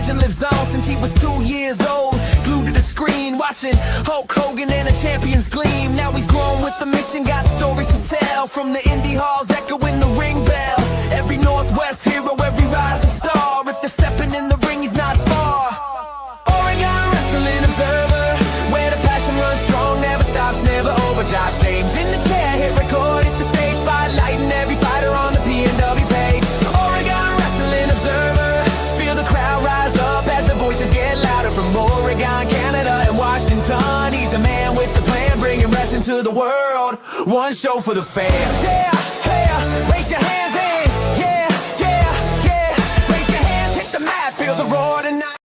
legend lives on since he was 2 years old. Glued to the screen, watching Hulk Hogan and a champion's gleam. Now he's grown with the mission, got stories to tell. From the indie halls, echoing the ring bell. Every Northwest hero, every rising star. If they're stepping in the ring, he's not far. Oregon Wrestling Observer, where the passion runs strong, never stops, never over. Josh James in the chair, hit record, hit the stage, spotlighting every fighter on the PNW page. Oregon Wrestling Observer, feel the crowd rise up as the voices get louder. From Oregon, Canada, and Washington, he's the man with the plan, bringing wrestling to the world. One show for the fans. Yeah, yeah, raise your hands in. Yeah, yeah, yeah, raise your hands, hit the mat, feel the roar tonight.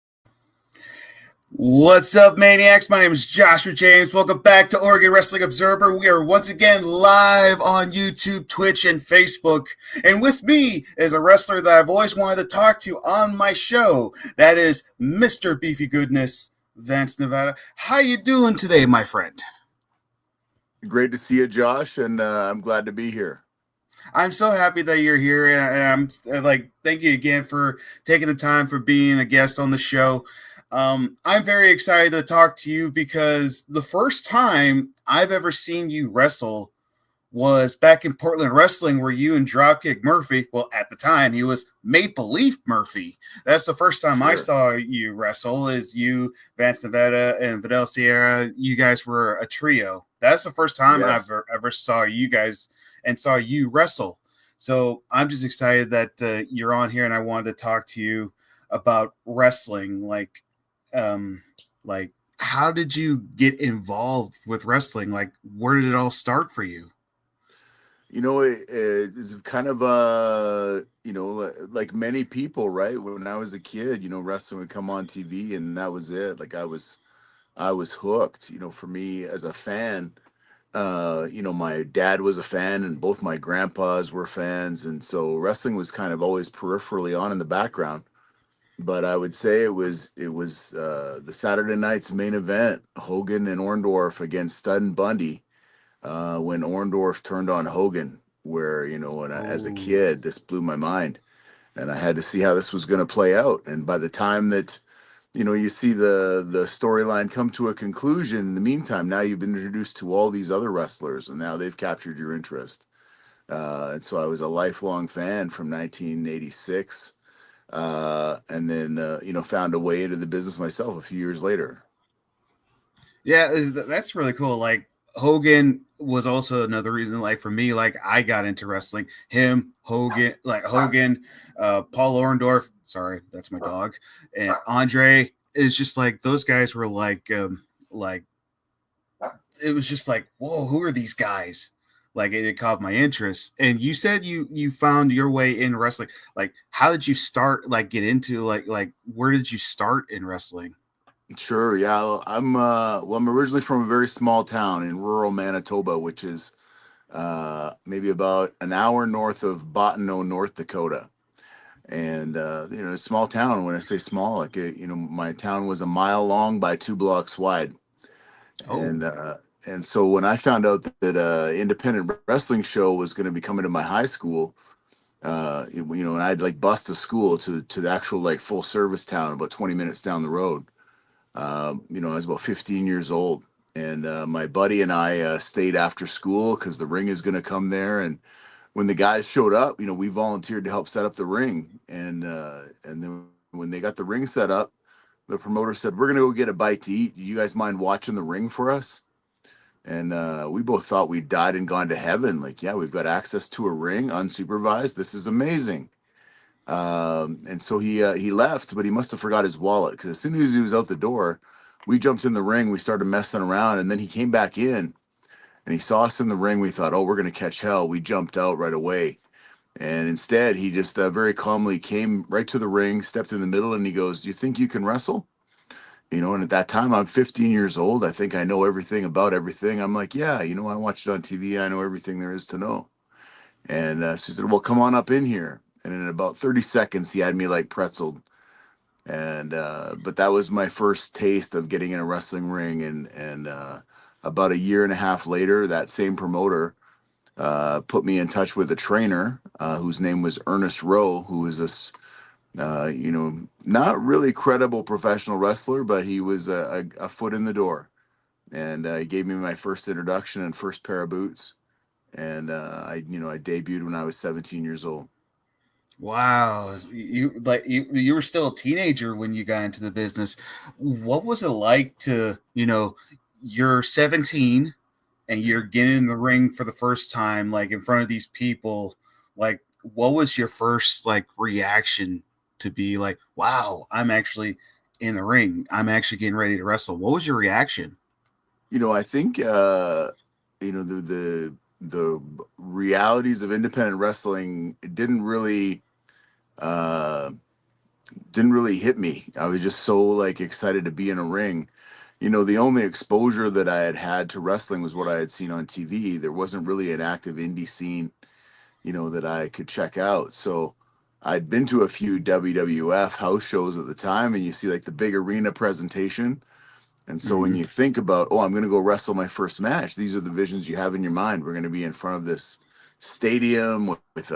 What's up, Maniacs? My name is Joshua James. Welcome back to Oregon Wrestling Observer. We are once again live on YouTube, Twitch, and Facebook. And with me is a wrestler that I've always wanted to talk to on my show. That is Mr. Beefy Goodness, Vance Nevada. How you doing today, my friend? Great to see you, Josh, and I'm glad to be here. I'm so happy that you're here, and I'm like, thank you again for taking the time for being a guest on the show. I'm very excited to talk to you because the first time I've ever seen you wrestle was back in Portland Wrestling, where you and Dropkick Murphy, well, at the time he was Maple Leaf Murphy. That's the first time I saw you wrestle. Is you, Vance Nevada, and Vidal Sierra. You guys were a trio. That's the first time I've ever saw you guys and saw you wrestle. So I'm just excited that you're on here, and I wanted to talk to you about wrestling. Like, how did you get involved with wrestling? Like, where did it all start for you? You know, it's kind of like many people, right? When I was a kid, wrestling would come on TV, and that was it. Like I was hooked. For me as a fan, my dad was a fan, and both my grandpas were fans, and so wrestling was kind of always peripherally on in the background. But I would say it was the Saturday night's main event, Hogan and Orndorff against Stud and Bundy, when Orndorff turned on Hogan, where, as a kid, this blew my mind. And I had to see how this was going to play out. And by the time that, you see the storyline come to a conclusion, in the meantime, now you've been introduced to all these other wrestlers, and now they've captured your interest. And so I was a lifelong fan from 1986. And then, found a way into the business myself a few years later. Yeah, that's really cool. Like, Hogan was also another reason, like, for me, like, I got into wrestling. Him, Hogan, Paul Orndorff, sorry, that's my dog, and Andre. Is just like, those guys were like, it was just like, whoa, who are these guys? Like, it caught my interest. And you said you found your way in wrestling. Like, how did you start, like, get into, like where did you start in wrestling? Sure. Yeah. Well, I'm originally from a very small town in rural Manitoba, which is maybe about an hour north of Bottineau, North Dakota. And, a small town. When I say small, like, my town was a mile long by 2 blocks wide. Oh. And so when I found out that independent wrestling show was going to be coming to my high school, and I'd like bust a school to the actual like full service town about 20 minutes down the road. I was about 15 years old, and my buddy and I stayed after school because the ring is going to come there. And when the guys showed up, we volunteered to help set up the ring. And then when they got the ring set up, the promoter said, "We're going to go get a bite to eat. Do you guys mind watching the ring for us?" And we both thought we'd died and gone to heaven. Like, yeah, we've got access to a ring, unsupervised. This is amazing. And so he left, but he must have forgot his wallet, because as soon as he was out the door, we jumped in the ring. We started messing around, and then he came back in, and he saw us in the ring. We thought, oh, we're going to catch hell. We jumped out right away. And instead, he just very calmly came right to the ring, stepped in the middle, and he goes, "Do you think you can wrestle?" And at that time, I'm 15 years old. I think I know everything about everything. I'm like, yeah, I watched it on TV. I know everything there is to know. And she said, "Well, come on up in here." And in about 30 seconds, he had me like pretzeled. And but that was my first taste of getting in a wrestling ring. And about a year and a half later, that same promoter put me in touch with a trainer whose name was Ernest Rowe, who was this Not really credible professional wrestler, but he was a foot in the door, and he gave me my first introduction and first pair of boots, and I debuted when I was 17 years old. Wow, you were still a teenager when you got into the business. What was it like to, you're 17 and you're getting in the ring for the first time, like in front of these people? Like, what was your first like reaction to be like, wow, I'm actually in the ring. I'm actually getting ready to wrestle. What was your reaction? I think the realities of independent wrestling uh, didn't really hit me. I was just so like excited to be in a ring. The only exposure that I had had to wrestling was what I had seen on TV. There wasn't really an active indie scene, that I could check out. So I'd been to a few WWF house shows at the time, and you see like the big arena presentation. And so when Hmm. you think about, oh, I'm going to go wrestle my first match, these are the visions you have in your mind. We're going to be in front of this stadium with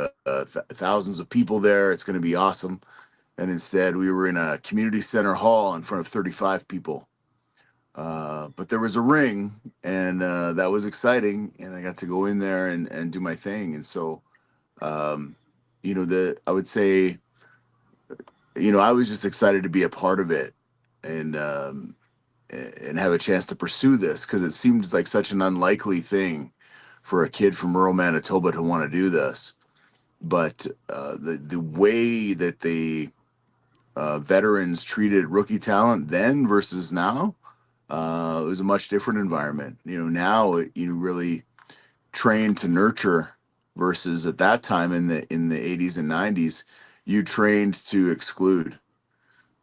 thousands of people there. It's going to be awesome. And instead, we were in a community center hall in front of 35 people. But there was a ring, and that was exciting. And I got to go in there and do my thing. And so, um, I would say, I was just excited to be a part of it. And have a chance to pursue this because it seems like such an unlikely thing for a kid from rural Manitoba to want to do this. But the way that the veterans treated rookie talent then versus now, it was a much different environment. Now you really train to nurture versus at that time in the 80s and 90s, you trained to exclude.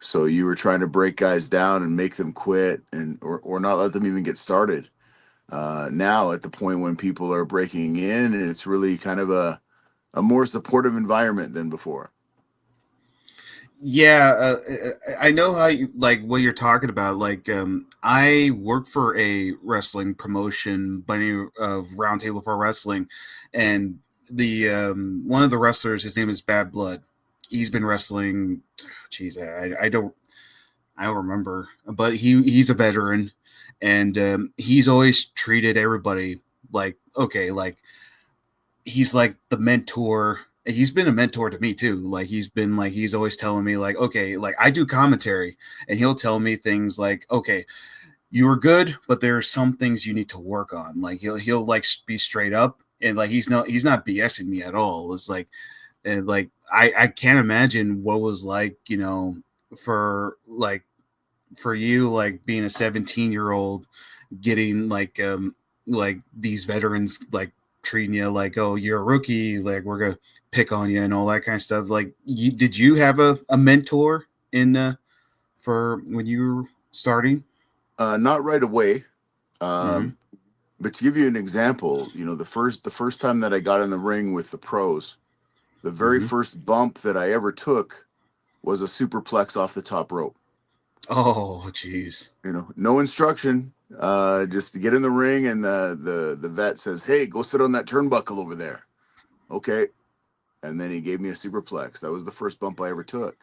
So you were trying to break guys down and make them quit or not let them even get started. Now at the point when people are breaking in, and it's really kind of a more supportive environment than before. Yeah, I know how you like what you're talking about. Like, I work for a wrestling promotion, Bunny of Roundtable Pro Wrestling, and the one of the wrestlers, his name is Bad Blood. He's been wrestling. Geez, I don't remember, but he's a veteran, and he's always treated everybody like okay, like he's like the mentor. He's been a mentor to me too. Like he's always telling me like, okay, like I do commentary and he'll tell me things like, okay, you were good, but there are some things you need to work on. Like he'll like be straight up and like he's not BSing me at all. It's like and like I can't imagine what was like, for like for you like being a 17-year-old getting like these veterans like treating you like, oh, you're a rookie, like we're gonna pick on you and all that kind of stuff. Like did you have a mentor in for when you were starting? Not right away, Mm-hmm. um, but to give you an example, the first time that I got in the ring with the pros, the very Mm-hmm. first bump that I ever took was a superplex off the top rope. Oh jeez. No instruction, just to get in the ring, and the vet says, "Hey, go sit on that turnbuckle over there." Okay, and then he gave me a superplex. That was the first bump I ever took.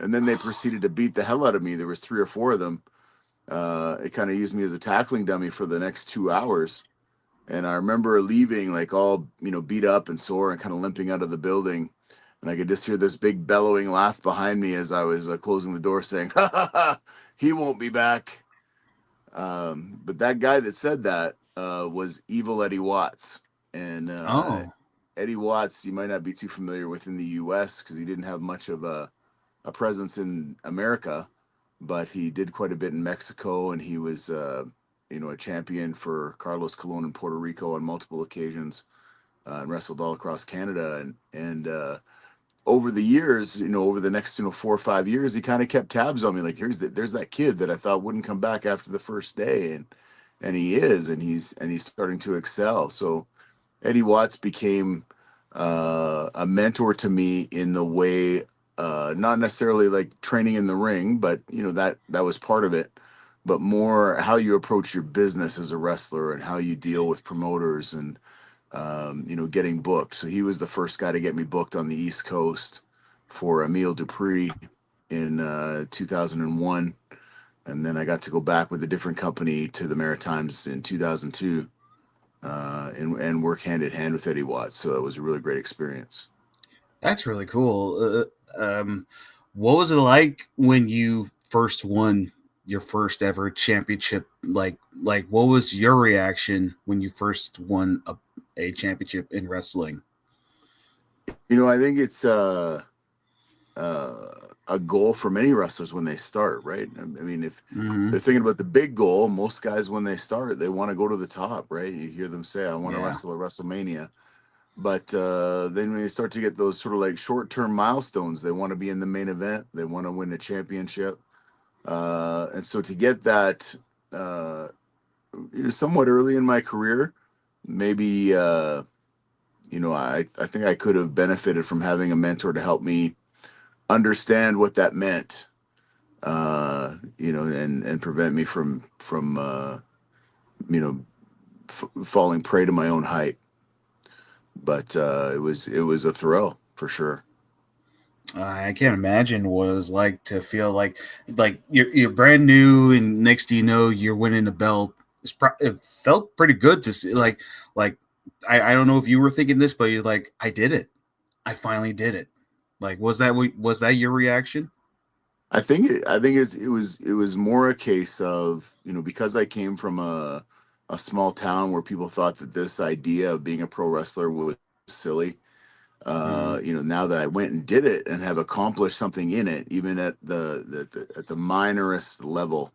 And then they proceeded to beat the hell out of me. There was three or four of them. It kind of used me as a tackling dummy for the next 2 hours. And I remember leaving like all beat up and sore and kind of limping out of the building. And I could just hear this big bellowing laugh behind me as I was closing the door, saying, "Ha ha ha! He won't be back." But that guy that said that was Evil Eddie Watts. And Oh. Eddie Watts, you might not be too familiar with in the U.S. because he didn't have much of a presence in America, but he did quite a bit in Mexico, and he was, a champion for Carlos Colon in Puerto Rico on multiple occasions, and wrestled all across Canada. And over the years, over the next 4 or 5 years, he kind of kept tabs on me. Like, there's that kid that I thought wouldn't come back after the first day, and he is, and he's starting to excel. So Eddie Watts became a mentor to me in the way, not necessarily like training in the ring, but that was part of it, but more how you approach your business as a wrestler and how you deal with promoters and getting booked. So he was the first guy to get me booked on the East Coast for Emile Dupree in 2001, and then I got to go back with a different company to the Maritimes in 2002, and work hand in hand with Eddie Watts. So it was a really great experience. That's really cool. What was it like when you first won your first ever championship? What was your reaction when you first won a championship in wrestling? I think it's uh, a goal for many wrestlers when they start, right? I mean, if Mm-hmm. they're thinking about the big goal, most guys when they start, they want to go to the top, right? You hear them say, "I want to Yeah. wrestle at WrestleMania." But then when you start to get those sort of like short-term milestones, they want to be in the main event, they want to win a championship, and so to get that uh, somewhat early in my career, maybe I think I could have benefited from having a mentor to help me understand what that meant, and prevent me from you know falling prey to my own hype. But it was a thrill for sure. I can't imagine what it was like to feel like you're brand new, and next thing you know you're winning a belt. It felt pretty good to see. Like I don't know if you were thinking this, but you're like, I did it. I finally did it. Like, was that your reaction? I think it was more a case of, because I came from a small town where people thought that this idea of being a pro wrestler was silly. Mm-hmm. Now that I went and did it and have accomplished something in it, even at the minorest level,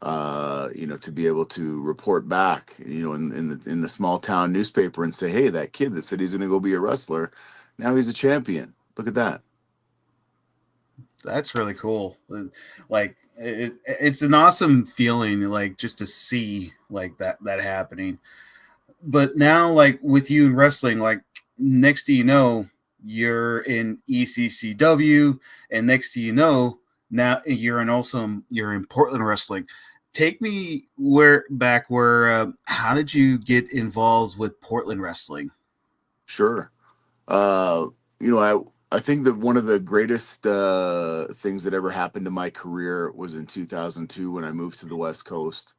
to be able to report back, in the small town newspaper and say, hey, that kid that said he's going to go be a wrestler, now he's a champion. Look at that. That's really cool. It's an awesome feeling, like just to see like that happening. But now, like with you in wrestling, like next to you know, you're in ECCW, and next to you know, now you're in Portland wrestling. Take me where how did you get involved with Portland wrestling? Sure. Uh, I think that one of the greatest things that ever happened to my career was in 2002 when I moved to the West Coast,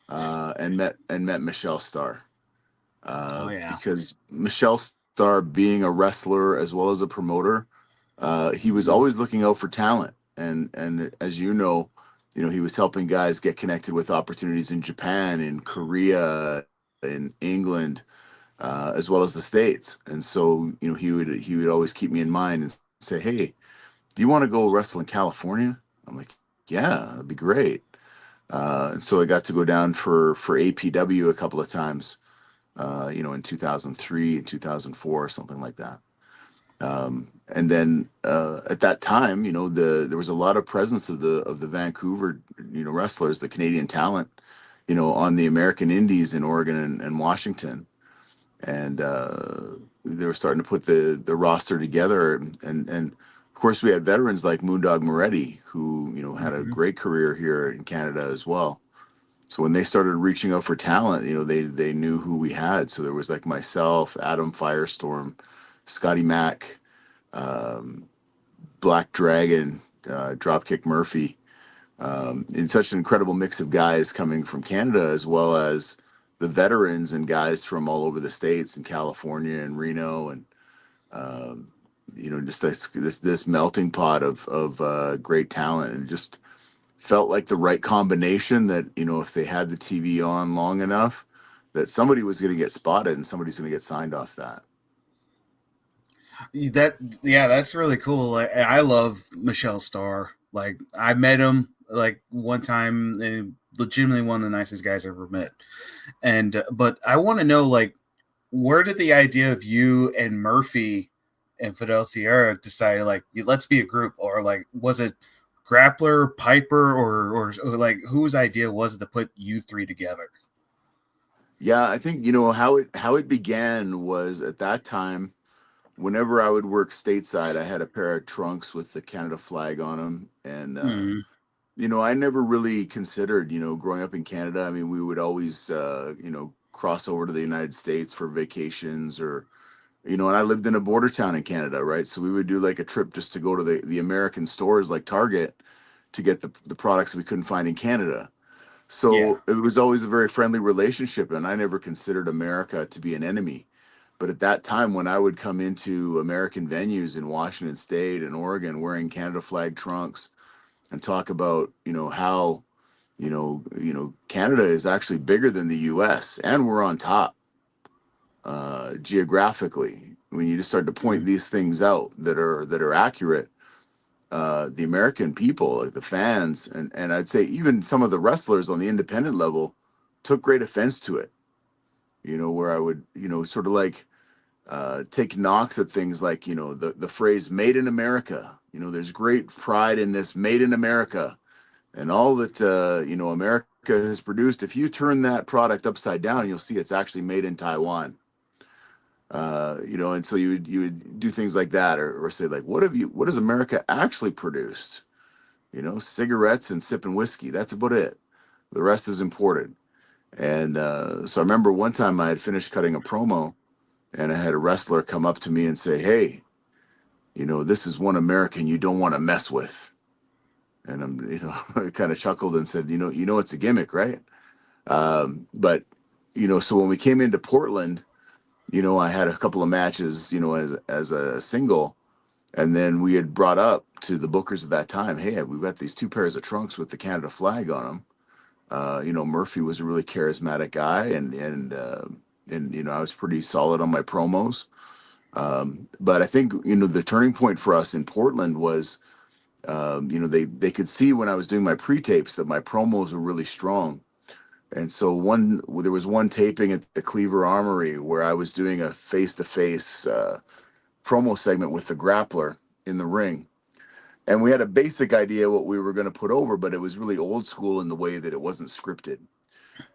and met Michelle Starr. Oh yeah. Because Michelle Starr, being a wrestler as well as a promoter, he was Mm-hmm. always looking out for talent, and as he was helping guys get connected with opportunities in Japan, in Korea, in England, as well as the States. And so, he would always keep me in mind and say, "Hey, do you want to go wrestle in California?" I'm like, "Yeah, that'd be great." And so I got to go down for APW a couple of times, in 2003 and 2004, something like that. And then at that time, there was a lot of presence of the Vancouver, wrestlers, the Canadian talent, on the American Indies in Oregon and Washington, and they were starting to put the roster together, and of course we had veterans like Moondog Moretti, who had a Mm-hmm. great career here in Canada as well. So when they started reaching out for talent, they knew who we had. So there was like myself, Adam Firestorm, Scotty Mack, um, Black Dragon, Dropkick Murphy, in such an incredible mix of guys coming from Canada as well as the veterans and guys from all over the states in California and Reno, and um, just this melting pot of great talent, and just felt like the right combination that if they had the TV on long enough, that somebody was going to get spotted and somebody's going to get signed off that. That Yeah, that's really cool. I love Michelle Starr. Like I met him like one time, and legitimately one of the nicest guys I ever met. And but I want to know, like, where did the idea of you and Murphy and Fidel Sierra decided, like, let's be a group, or like was it Grappler, Piper, or like whose idea was it to put you three together? Yeah, I think how it began was at that time. Whenever I would work stateside, I had a pair of trunks with the Canada flag on them, and Mm, I never really considered, growing up in Canada. I mean, we would always, cross over to the United States for vacations or and I lived in a border town in Canada, right? So we would do like a trip just to go to the American stores like Target to get the products we couldn't find in Canada. Yeah. So it was always a very friendly relationship, and I never considered America to be an enemy. But at that time, when I would come into American venues in Washington State and Oregon wearing Canada flag trunks and talk about, how, Canada is actually bigger than the U.S. and we're on top geographically. When you just start to point Mm. these things out that are accurate, the American people, like the fans, and I'd say even some of the wrestlers on the independent level took great offense to it. Where I would, sort of like take knocks at things like, the phrase "Made in America." There's great pride in this "Made in America," and all that America has produced. If you turn that product upside down, you'll see it's actually made in Taiwan. And so you would do things like that, or say like, what has America actually produced? Cigarettes and sipping whiskey. That's about it. The rest is imported. And so I remember one time I had finished cutting a promo, and I had a wrestler come up to me and say, "Hey, this is one American you don't want to mess with." And I kind of chuckled and said, it's a gimmick, right? But so when we came into Portland, I had a couple of matches, as a single, and then we had brought up to the bookers at that time, "Hey, we've got these two pairs of trunks with the Canada flag on them." Murphy was a really charismatic guy, and I was pretty solid on my promos. But I think the turning point for us in Portland was, they could see when I was doing my pre-tapes that my promos were really strong. And so there was one taping at the Cleaver Armory where I was doing a face-to-face promo segment with the grappler in the ring. And we had a basic idea what we were going to put over, but it was really old school in the way that it wasn't scripted.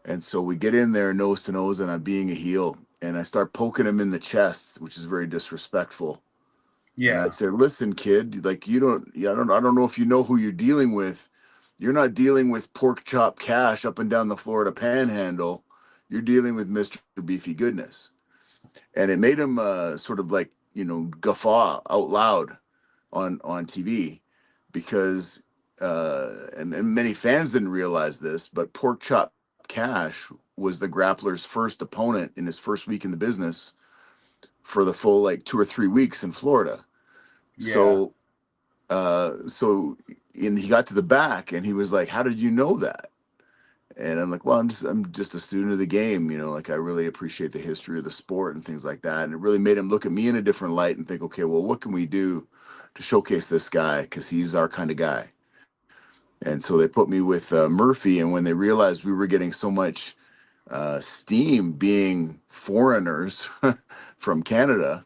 And so we get in there nose to nose, and I'm being a heel, and I start poking him in the chest, which is very disrespectful. And Yeah. I'd say, "Listen, kid, like I don't know if you know who you're dealing with. You're not dealing with pork chop cash up and down the Florida Panhandle. You're dealing with Mr. Beefy Goodness." And it made him sort of like guffaw out loud on TV, because and many fans didn't realize this, but Pork Chop Cash was the grappler's first opponent in his first week in the business for the full like 2 or 3 weeks in Florida. Yeah. So and he got to the back and he was like, "How did you know that?" And I'm like, "Well, I'm just a student of the game, like I really appreciate the history of the sport and things like that." And it really made him look at me in a different light and think, "Okay, well, what can we do to showcase this guy, because he's our kind of guy?" And so they put me with Murphy. And when they realized we were getting so much steam being foreigners from Canada,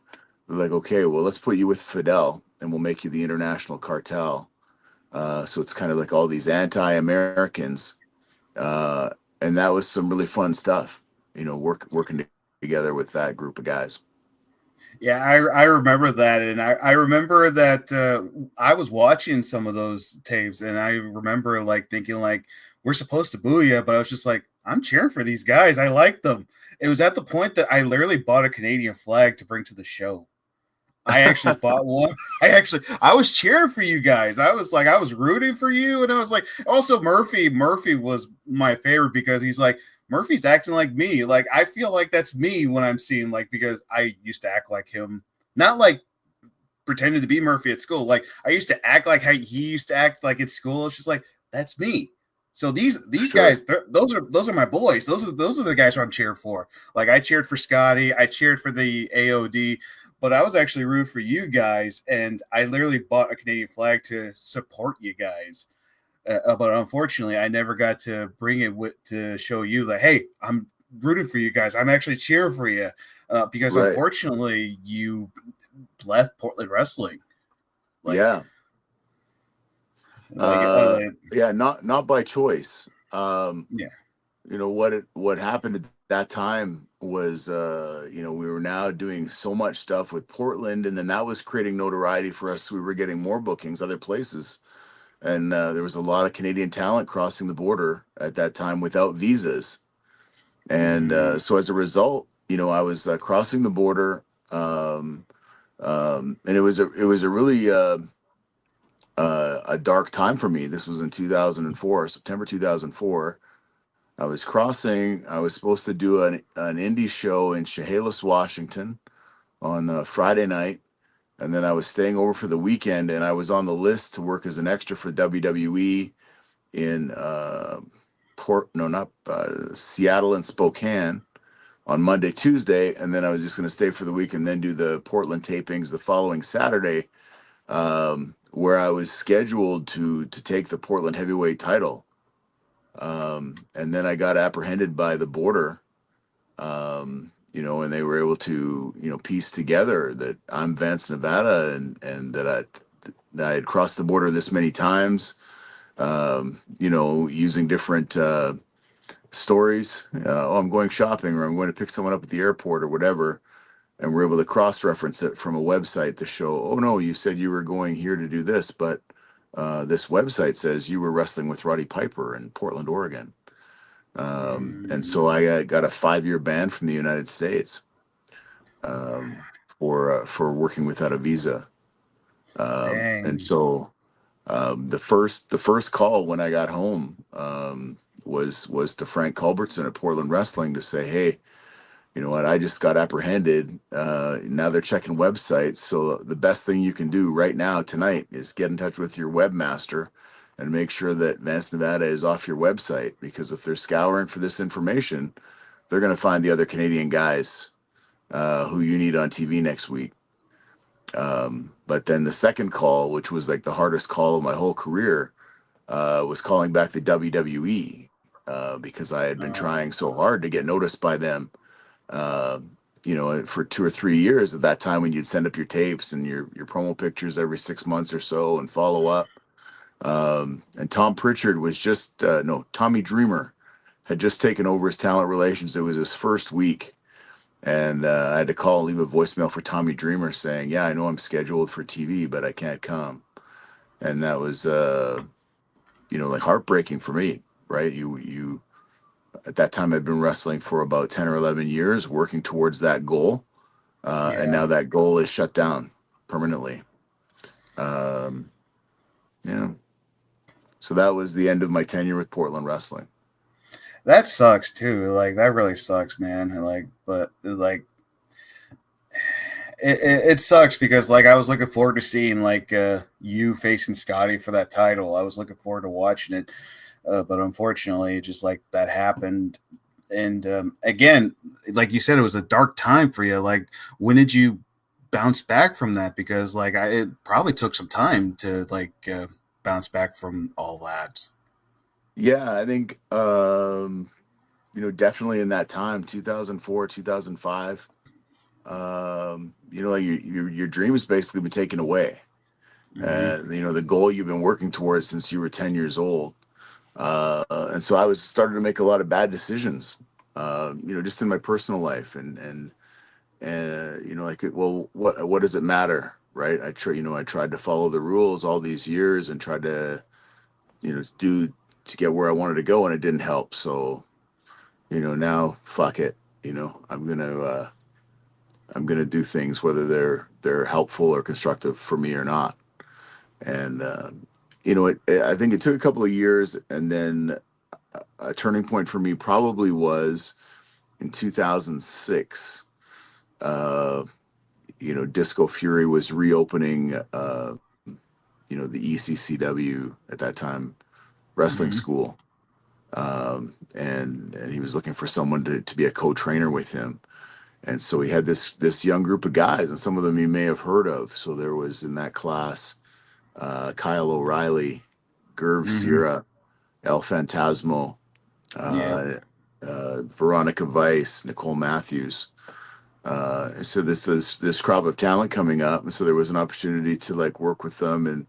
they're like, "Okay, well, let's put you with Fidel and we'll make you the international cartel." So it's kind of like all these anti-Americans. Uh, and that was some really fun stuff, working together with that group of guys. Yeah, I remember that, and I remember that I was watching some of those tapes, and I remember like thinking like we're supposed to boo you, but I was just like, I'm cheering for these guys. I like them. It was at the point that I literally bought a Canadian flag to bring to the show. I actually bought one. I was cheering for you guys. I was rooting for you, and I was like, also Murphy was my favorite because he's like, Murphy's acting like me. Like I feel like that's me when I'm seeing like, because I used to act like him, not like pretending to be Murphy at school. Like I used to act like how he used to act like at school. It's just like that's me. So these Sure. guys, those are my boys. Those are the guys who I'm cheering for. Like I cheered for Scotty, I cheered for the AOD, but I was actually rooting for you guys, and I literally bought a Canadian flag to support you guys. But unfortunately, I never got to bring it to show you that hey, I'm rooting for you guys. I'm actually cheering for you because Right. unfortunately you left Portland Wrestling. Like Yeah. like uh, Yeah. Not by choice. yeah. What happened at that time was, we were now doing so much stuff with Portland, and then that was creating notoriety for us. We were getting more bookings other places, and there was a lot of Canadian talent crossing the border at that time without visas. And Mm, so as a result, I was crossing the border. Um, and it was a really a dark time for me. This was in 2004, September 2004. I was supposed to do an indie show in Chehalis, Washington on Friday night, and then I was staying over for the weekend, and I was on the list to work as an extra for WWE in Seattle and Spokane on Monday, Tuesday, and then I was just going to stay for the week and then do the Portland tapings the following Saturday, where I was scheduled to take the Portland heavyweight title. And then I got apprehended by the border, and they were able to, piece together that I'm Vance Nevada, and that I had crossed the border this many times, using different stories. I'm going shopping, or I'm going to pick someone up at the airport, or whatever. And we're able to cross-reference it from a website to show, oh no, you said you were going here to do this, but this website says you were wrestling with Roddy Piper in Portland, Oregon. And so I got a 5-year ban from the United States, for working without a visa. And Dang. so the first call when I got home, was to Frank Culbertson at Portland Wrestling to say, hey, you know what, I just got apprehended. Now they're checking websites. So the best thing you can do right now tonight is get in touch with your webmaster and make sure that Vance Nevada is off your website, because if they're scouring for this information, they're going to find the other Canadian guys who you need on TV next week. But then the second call, which was like the hardest call of my whole career, was calling back the WWE, because I had been trying so hard to get noticed by them, uh, for 2 or 3 years. At that time, when you'd send up your tapes and your promo pictures every 6 months or so and follow up. And Tom Pritchard was just, no, Tommy Dreamer had just taken over his talent relations. It was his first week. And I had to call and leave a voicemail for Tommy Dreamer saying, yeah, I know I'm scheduled for TV, but I can't come. And that was, like heartbreaking for me, right? You, at that time, I'd been wrestling for about 10 or 11 years, working towards that goal. And Yeah. now that goal is shut down permanently. Um, yeah. So that was the end of my tenure with Portland Wrestling. That sucks too. Like that really sucks, man. Like, but like it sucks because like I was looking forward to seeing like you facing Scotty for that title. I was looking forward to watching it, but unfortunately, just like that happened. And again, like you said, it was a dark time for you. Like, when did you bounce back from that? Because like it probably took some time to like bounce back from all that. Yeah, I think, definitely in that time, 2004, 2005, like your dream has basically been taken away. Hmm. The goal you've been working towards since you were 10 years old. And so I was started to make a lot of bad decisions, just in my personal life, and like, well, what does it matter? Right. I tried to follow the rules all these years and tried to, do to get where I wanted to go, and it didn't help. So, now fuck it. I'm gonna do things whether they're helpful or constructive for me or not. And I think it took a couple of years, and then a turning point for me probably was in 2006. Uh, Disco Fury was reopening. The ECCW at that time, wrestling Hmm. school, and he was looking for someone to be a co-trainer with him. And so he had this young group of guys, and some of them you may have heard of. So there was in that class Kyle O'Reilly, Gerv Hmm. Sierra, El Fantasmo, Yeah. uh, Veronica Weiss, Nicole Matthews. And so this crop of talent coming up, and so there was an opportunity to like work with them and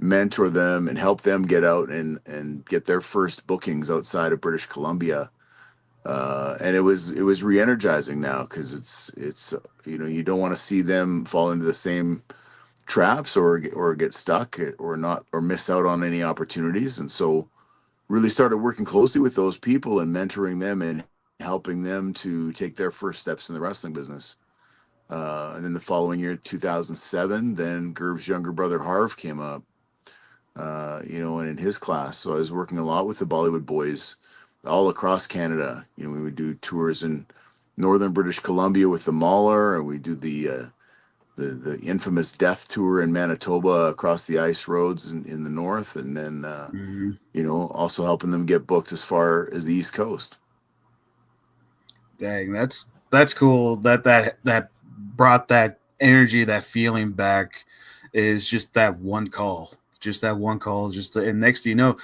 mentor them and help them get out and get their first bookings outside of British Columbia. And it was re-energizing now, because it's you don't want to see them fall into the same traps or get stuck or not or miss out on any opportunities. And so really started working closely with those people and mentoring them and helping them to take their first steps in the wrestling business. And then the following year, 2007, then Gerv's younger brother Harv came up, and in his class. So I was working a lot with the Bollywood boys all across Canada. We would do tours in northern British Columbia with the Mauler, and we do the infamous Death Tour in Manitoba across the ice roads in the north, and then Mhm. also helping them get booked as far as the East Coast. Dang, that's cool. That brought that energy, that feeling back. Is just that one call, just that one call. And next thing you know,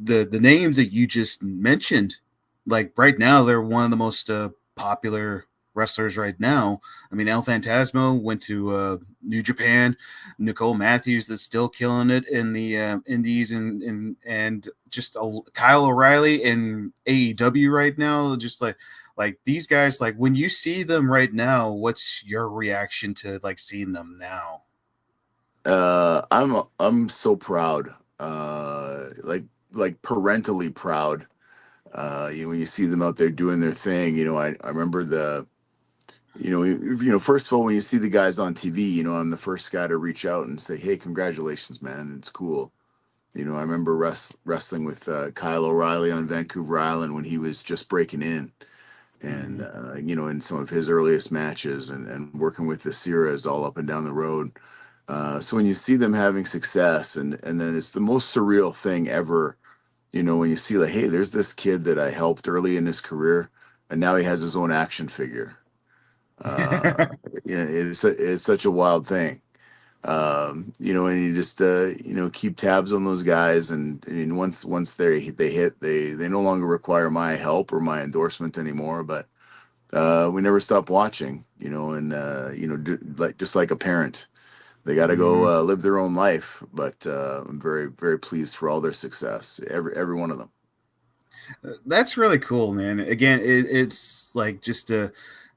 the names that you just mentioned, like right now, they're one of the most popular wrestlers right now. I mean, El Phantasmo went to New Japan. Nicole Matthews is still killing it in the Indies, and just Kyle O'Reilly in AEW right now. Just like these guys, like when you see them right now, what's your reaction to like seeing them now? I'm so proud, like parentally proud. When you see them out there doing their thing, I remember first of all, when you see the guys on TV, I'm the first guy to reach out and say, "Hey, congratulations, man! It's cool." I remember wrestling with Kyle O'Reilly on Vancouver Island when he was just breaking in, and Mm-hmm. in some of his earliest matches, and working with the Sierras all up and down the road. So when you see them having success, and then it's the most surreal thing ever, when you see like, hey, there's this kid that I helped early in his career, and now he has his own action figure. Uh, it's such a wild thing. And you just keep tabs on those guys, and once they no longer require my help or my endorsement anymore, but we never stop watching, and like just like a parent, they got to go Mm-hmm. live their own life. But I'm very, very pleased for all their success, every one of them. That's really cool, man. Again, it's like just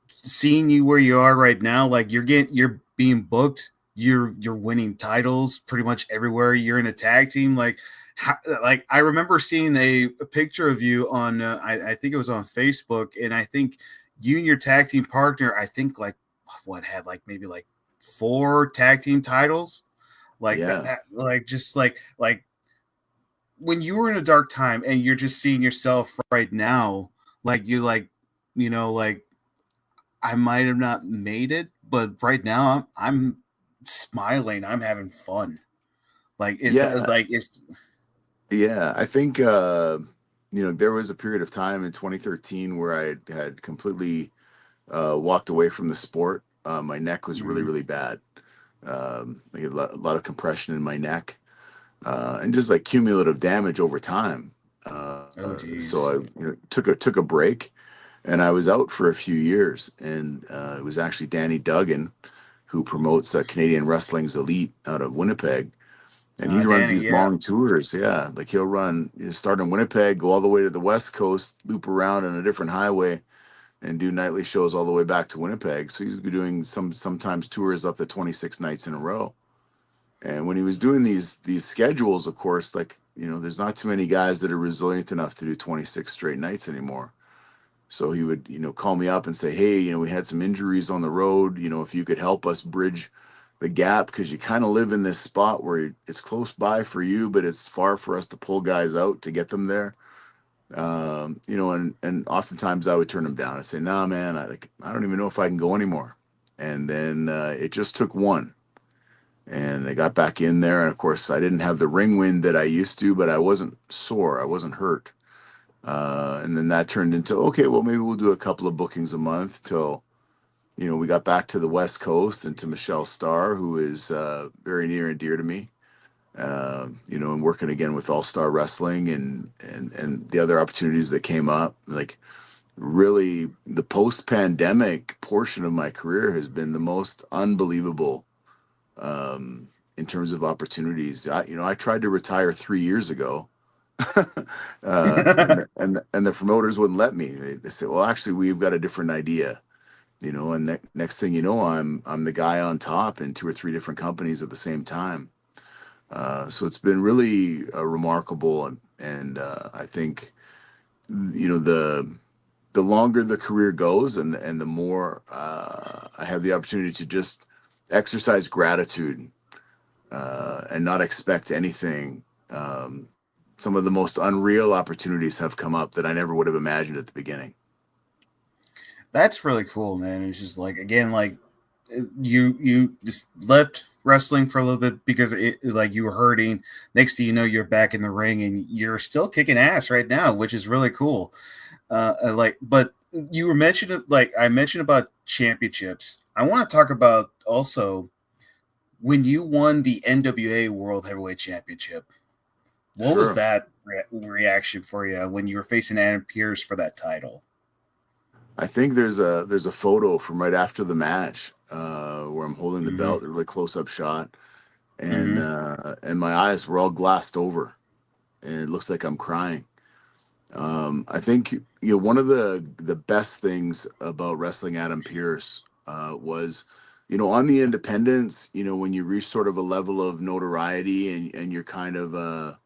seeing you where you are right now. Like you're being booked. You're winning titles pretty much everywhere. You're in a tag team. Like I remember seeing a picture of you on I think it was on Facebook, and I think you and your tag team partner, I think like what had like maybe like four tag team titles, like Yeah, that like just like when you were in a dark time and you're just seeing yourself right now, like you like I might have not made it, but right now I'm smiling. I'm having fun. Like yeah, it's yeah. I think there was a period of time in 2013 where I had completely walked away from the sport. My neck was really, mm, really bad. I had a lot of compression in my neck, and just like cumulative damage over time. oh So I geez. took a break, and I was out for a few years. And it was actually Danny Duggan, who promotes Canadian Wrestling's Elite out of Winnipeg, and he runs Danny, these yeah. long tours. Yeah, like he'll run, start in Winnipeg, go all the way to the West Coast, loop around on a different highway, and do nightly shows all the way back to Winnipeg. So he's doing sometimes tours up to 26 nights in a row. And when he was doing these schedules, of course, like there's not too many guys that are resilient enough to do 26 straight nights anymore. So he would, call me up and say, "Hey, we had some injuries on the road. If you could help us bridge the gap, because you kind of live in this spot where it's close by for you, but it's far for us to pull guys out to get them there." And oftentimes I would turn them down. I say, "Nah, man, I don't even know if I can go anymore." And then it just took one, and I got back in there. And of course, I didn't have the ring wind that I used to, but I wasn't sore. I wasn't hurt. And then that turned into, okay, well, maybe we'll do a couple of bookings a month till, we got back to the West Coast and to Michelle Starr, who is very near and dear to me. And working again with All Star Wrestling, and the other opportunities that came up. Like really, the post pandemic portion of my career has been the most unbelievable, in terms of opportunities. I tried to retire 3 years ago, and the promoters wouldn't let me. They said, "Well, actually, we've got a different idea." And next thing you know, I'm the guy on top in two or three different companies at the same time. So it's been really remarkable, and I think the the longer the career goes, and the more I have the opportunity to just exercise gratitude and not expect anything. Some of the most unreal opportunities have come up that I never would have imagined at the beginning. That's really cool, man. It's just like, again, like you just left wrestling for a little bit because like you were hurting. Next thing you know, you're back in the ring and you're still kicking ass right now, which is really cool. Like, but you were mentioning, like I mentioned about championships. I want to talk about also when you won the NWA World Heavyweight Championship. What was Sure. that reaction for you when you were facing Adam Pearce for that title? I think there's a photo from right after the match where I'm holding the Mm-hmm. belt, a really close up shot, Mm-hmm. and my eyes were all glassed over, and it looks like I'm crying. I think one of the best things about wrestling Adam Pearce was, on the independents, when you reach sort of a level of notoriety and you're kind of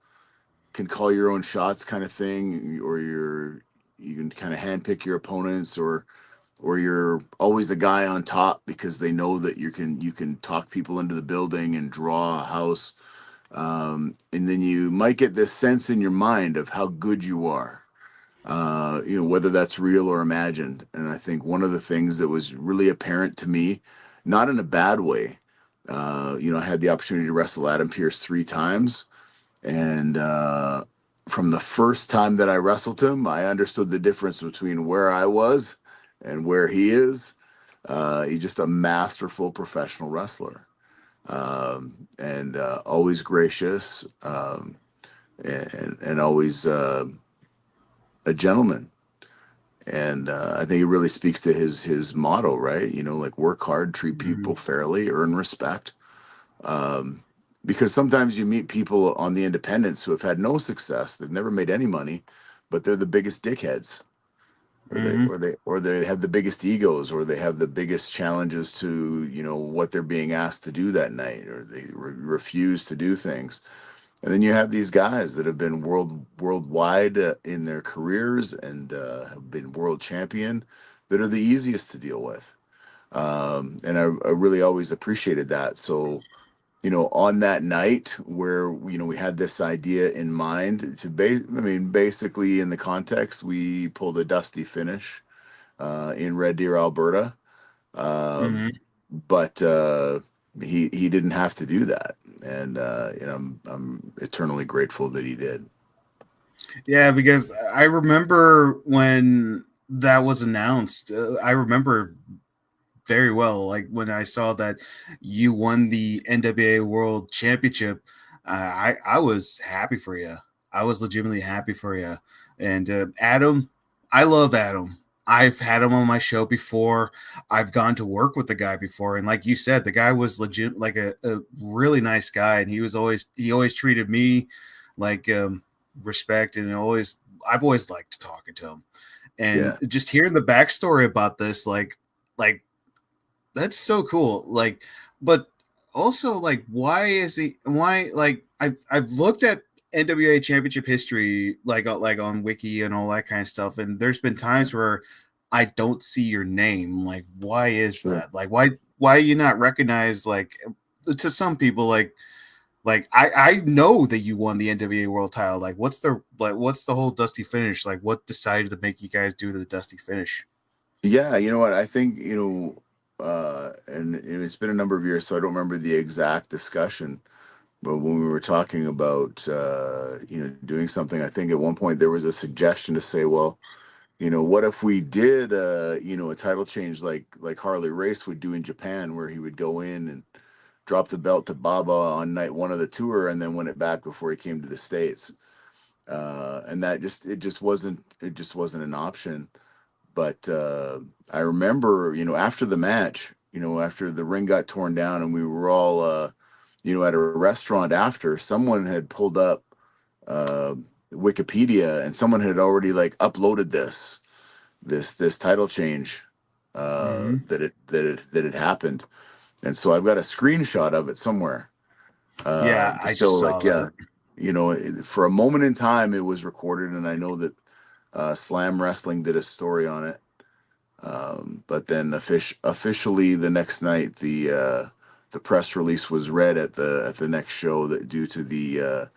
can call your own shots kind of thing, or you can kind of handpick your opponents, or you're always the guy on top because they know that you can talk people into the building and draw a house. And then you might get this sense in your mind of how good you are, whether that's real or imagined. And I think one of the things that was really apparent to me, not in a bad way, I had the opportunity to wrestle Adam Pearce 3 times. And from the first time that I wrestled him, I understood the difference between where I was and where he is. He's just a masterful professional wrestler, and always gracious, and always a gentleman. And I think it really speaks to his motto, right? Like work hard, treat Mm-hmm. people fairly, earn respect. Um, because sometimes you meet people on the independents who have had no success, they've never made any money, but they're the biggest dickheads, or they Mm-hmm. or they or they have the biggest egos, or they have the biggest challenges to what they're being asked to do that night, or they refuse to do things. And then you have these guys that have been worldwide in their careers, and have been world champion, that are the easiest to deal with. And I really always appreciated that. So, on that night where, we had this idea in mind I mean, basically in the context, we pulled a dusty finish in Red Deer, Alberta. Mm-hmm. Um, but he didn't have to do that. And, I'm eternally grateful that he did. Yeah, because I remember when that was announced. I remember very well, like when I saw that you won the NWA World Championship. I was happy for you. I was legitimately happy for you. And Adam, I love Adam. I've had him on my show before. I've gone to work with the guy before, and like you said, the guy was legit, like a really nice guy, and he always treated me like respect, and always I've always liked talking to him. And Yeah. just hearing the backstory about this, like that's so cool. Like, but also like, why is he? Why like I've looked at NWA Championship history, like on Wiki and all that kind of stuff, and there's been times where I don't see your name. Like, why is Sure. that? Like, why are you not recognized? Like, to some people, like I know that you won the NWA World Title. What's the whole Dusty finish? Like, what decided to make you guys do the Dusty finish? Yeah, you know what? I think, and it's been a number of years, so I don't remember the exact discussion. But when we were talking about, doing something, I think at one point there was a suggestion to say, well, what if we did, a title change like Harley Race would do in Japan, where he would go in and drop the belt to Baba on night one of the tour, and then win it back before he came to the States. And that it just wasn't an option. But I remember, after the match, after the ring got torn down and we were all, at a restaurant after, someone had pulled up uh, Wikipedia, and someone had already like uploaded this title change, Mm-hmm. that it happened. And so I've got a screenshot of it somewhere, Yeah, to I show, just like, saw yeah, that. for a moment in time it was recorded, and I know that Slam Wrestling did a story on it. But then officially the next night, the press release was read at the next show that due to the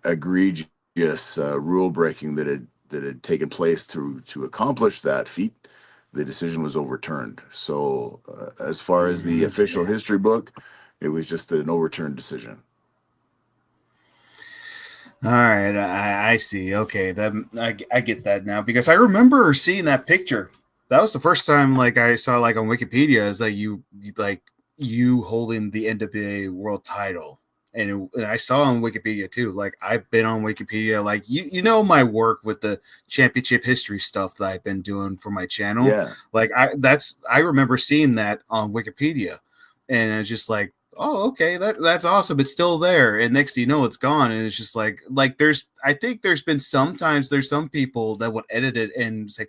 egregious rule breaking that had taken place to accomplish that feat, the decision was overturned. So as far as the official Okay. history book, it was just an overturned decision. All right, I see. Okay, that I get that now because I remember seeing that picture. That was the first time like I saw like on Wikipedia is that you holding the NWA World Title, and I saw on Wikipedia too. Like I've been on Wikipedia, like you know my work with the championship history stuff that I've been doing for my channel. Yeah, Like I remember seeing that on Wikipedia, and it's just like oh okay that's awesome it's still there and next thing you know it's gone and it's just like there's I think there's been sometimes there's some people that would edit it and say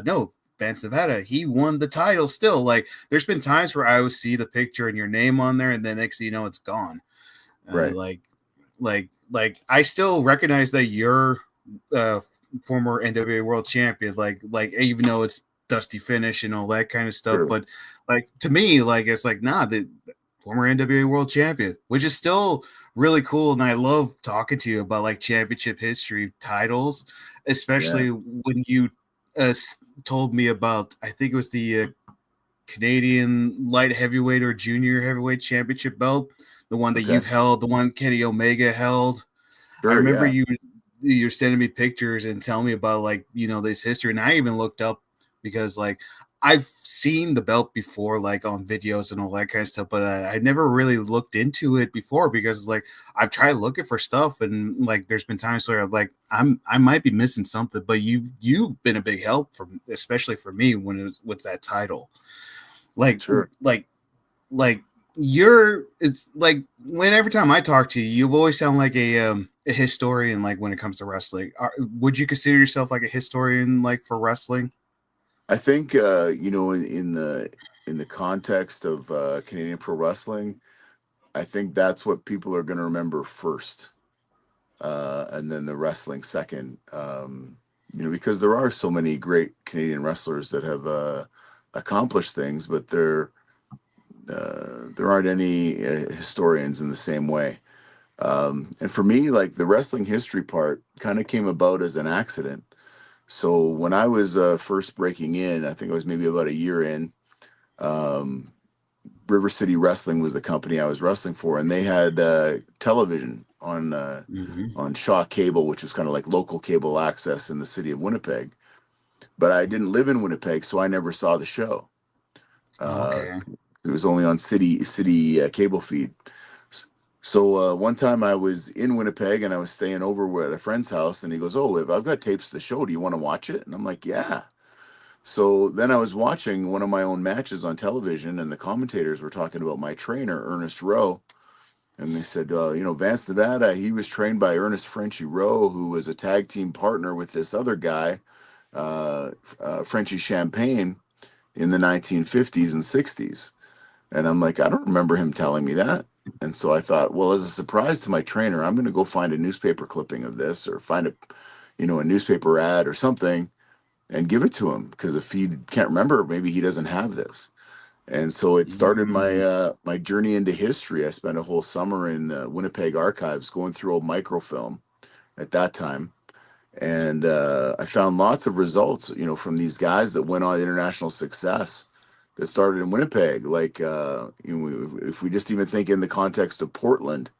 no Vance Nevada he won the title still like there's been times where I would see the picture and your name on there and then next thing you know it's gone right. like I still recognize that you're uh former NWA world champion like even though it's dusty finish and all that kind of stuff Sure. but like to me like it's like nah the former NWA world champion, which is still really cool. And I love talking to you about like championship history titles, Yeah. especially when you uh, told me about, I think it was the Canadian light heavyweight or junior heavyweight championship belt, the one that Okay. you've held, the one Kenny Omega held. I Sure. remember Yeah. you're sending me pictures and telling me about like this history, and I even looked up because like I've seen the belt before, like on videos and all that kind of stuff, but I never really looked into it before because like I've tried looking for stuff and like there's been times where like I might be missing something, but you've been a big help for especially for me when it was with that title, like Sure. like like you're it's like when every time I talk to you, you've always sound like a historian. Like when it comes to wrestling, would you consider yourself like a historian, like for wrestling? I think in the context of Canadian pro wrestling, I think that's what people are going to remember first, and then the wrestling second. Because there are so many great Canadian wrestlers that have accomplished things, but there aren't any historians in the same way. And for me, like the wrestling history part, kind of came about as an accident. So when I was first breaking in, I think I was maybe about a year in. Um, River City Wrestling was the company I was wrestling for, and they had television Mm-hmm. on Shaw Cable, which was kind of like local cable access in the city of Winnipeg. But I didn't live in Winnipeg, so I never saw the show. Uh, Okay. it was only on city cable feed. So one time I was in Winnipeg and I was staying over at a friend's house, and he goes, "Oh, if I've got tapes of the show, do you want to watch it?" And I'm like, "Yeah." So then I was watching one of my own matches on television, and the commentators were talking about my trainer, Ernest Rowe. And they said, Vance Nevada, he was trained by Ernest Frenchie Rowe, who was a tag team partner with this other guy, Frenchie Champagne, in the 1950s and 60s. And I'm like, I don't remember him telling me that. And so I thought, well, as a surprise to my trainer, I'm going to go find a newspaper clipping of this or find a newspaper ad or something and give it to him because if he can't remember, maybe he doesn't have this. And so it started Mm-hmm. my journey into history. I spent a whole summer in Winnipeg archives going through old microfilm at that time, and I found lots of results, from these guys that went on international success that started in Winnipeg. Like, if we just even think in the context of Portland,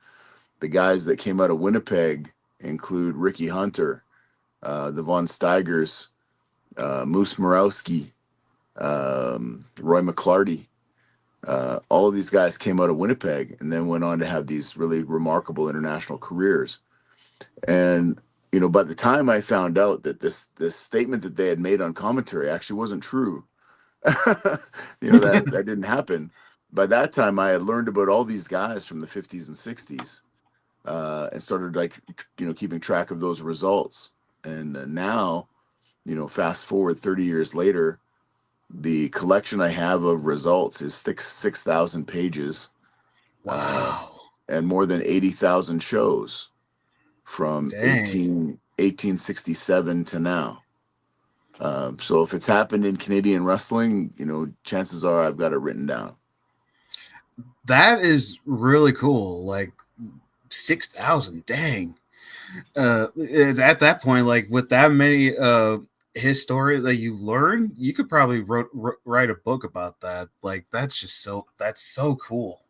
the guys that came out of Winnipeg include Ricky Hunter, the Von Steigers, Moose Morowski, Roy McClarty. All of these guys came out of Winnipeg and then went on to have these really remarkable international careers. And by the time I found out that this statement that they had made on commentary actually wasn't true, that didn't happen. By that time, I had learned about all these guys from the 50s and 60s, and started keeping track of those results. And now, fast forward 30 years later, the collection I have of results is 6,000 pages, uh, Wow. and more than 80,000 shows from Dang. 1867 to now. So if it's happened in Canadian wrestling, chances are I've got it written down. That is really cool. Like 6,000, dang. It's at that point, like with that many history that you've learned, you could probably write a book about that. Like that's so cool.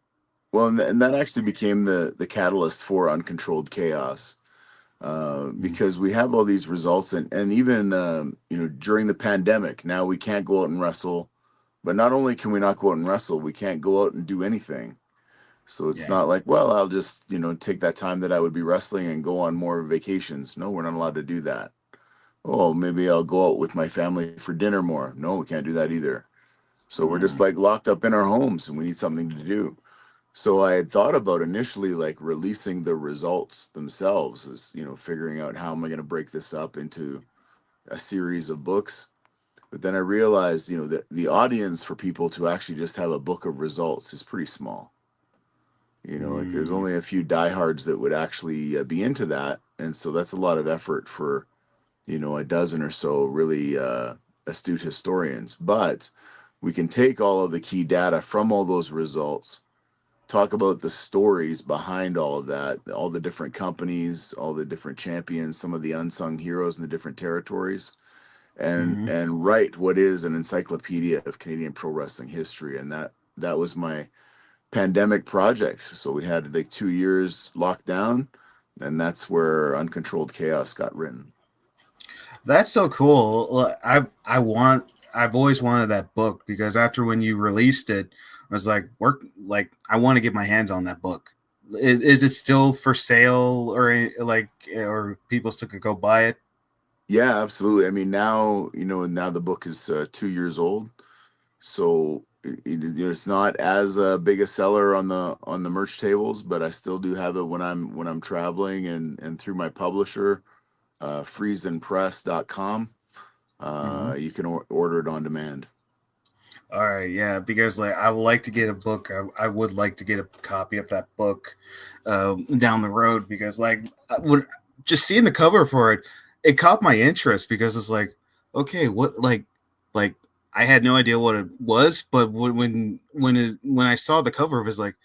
Well, and that actually became the catalyst for Uncontrolled Chaos, Mm. because we have all these results, and even during the pandemic, now we can't go out and wrestle. But not only can we not go out and wrestle, we can't go out and do anything. So it's Yeah. not like, well, I'll just take that time that I would be wrestling and go on more vacations. No, we're not allowed to do that. Oh, maybe I'll go out with my family for dinner more. No, we can't do that either. So we're just Mm. like locked up in our homes and we need something to do. So I had thought about initially like releasing the results themselves, as figuring out how am I going to break this up into a series of books. But then I realized, that the audience for people to actually just have a book of results is pretty small. Like there's Mm. only a few diehards that would actually be into that, and so that's a lot of effort for a dozen or so really astute historians. But we can take all of the key data from all those results, talk about the stories behind all of that, all the different companies, all the different champions, some of the unsung heroes in the different territories, and Mm. and write what is an encyclopedia of Canadian pro wrestling history. And that was my pandemic project. So we had like 2 years locked down, and that's where Uncontrolled Chaos got written. That's so cool. I've always wanted that book because after when you released it, I was like, I want to get my hands on that book. Is it still for sale or people still could go buy it? Yeah, absolutely. I mean, now the book is 2 years old, so it's not as big a seller on the merch tables, but I still do have it when I'm traveling and through my publisher, freezenpress.com. Mm-hmm. You can order it on demand. All right, yeah, because like I would like to get a book. I would like to get a copy of that book down the road because like when just seeing the cover for it, it caught my interest because it's like, okay, what like I had no idea what it was, but when I saw the cover of it, it's like,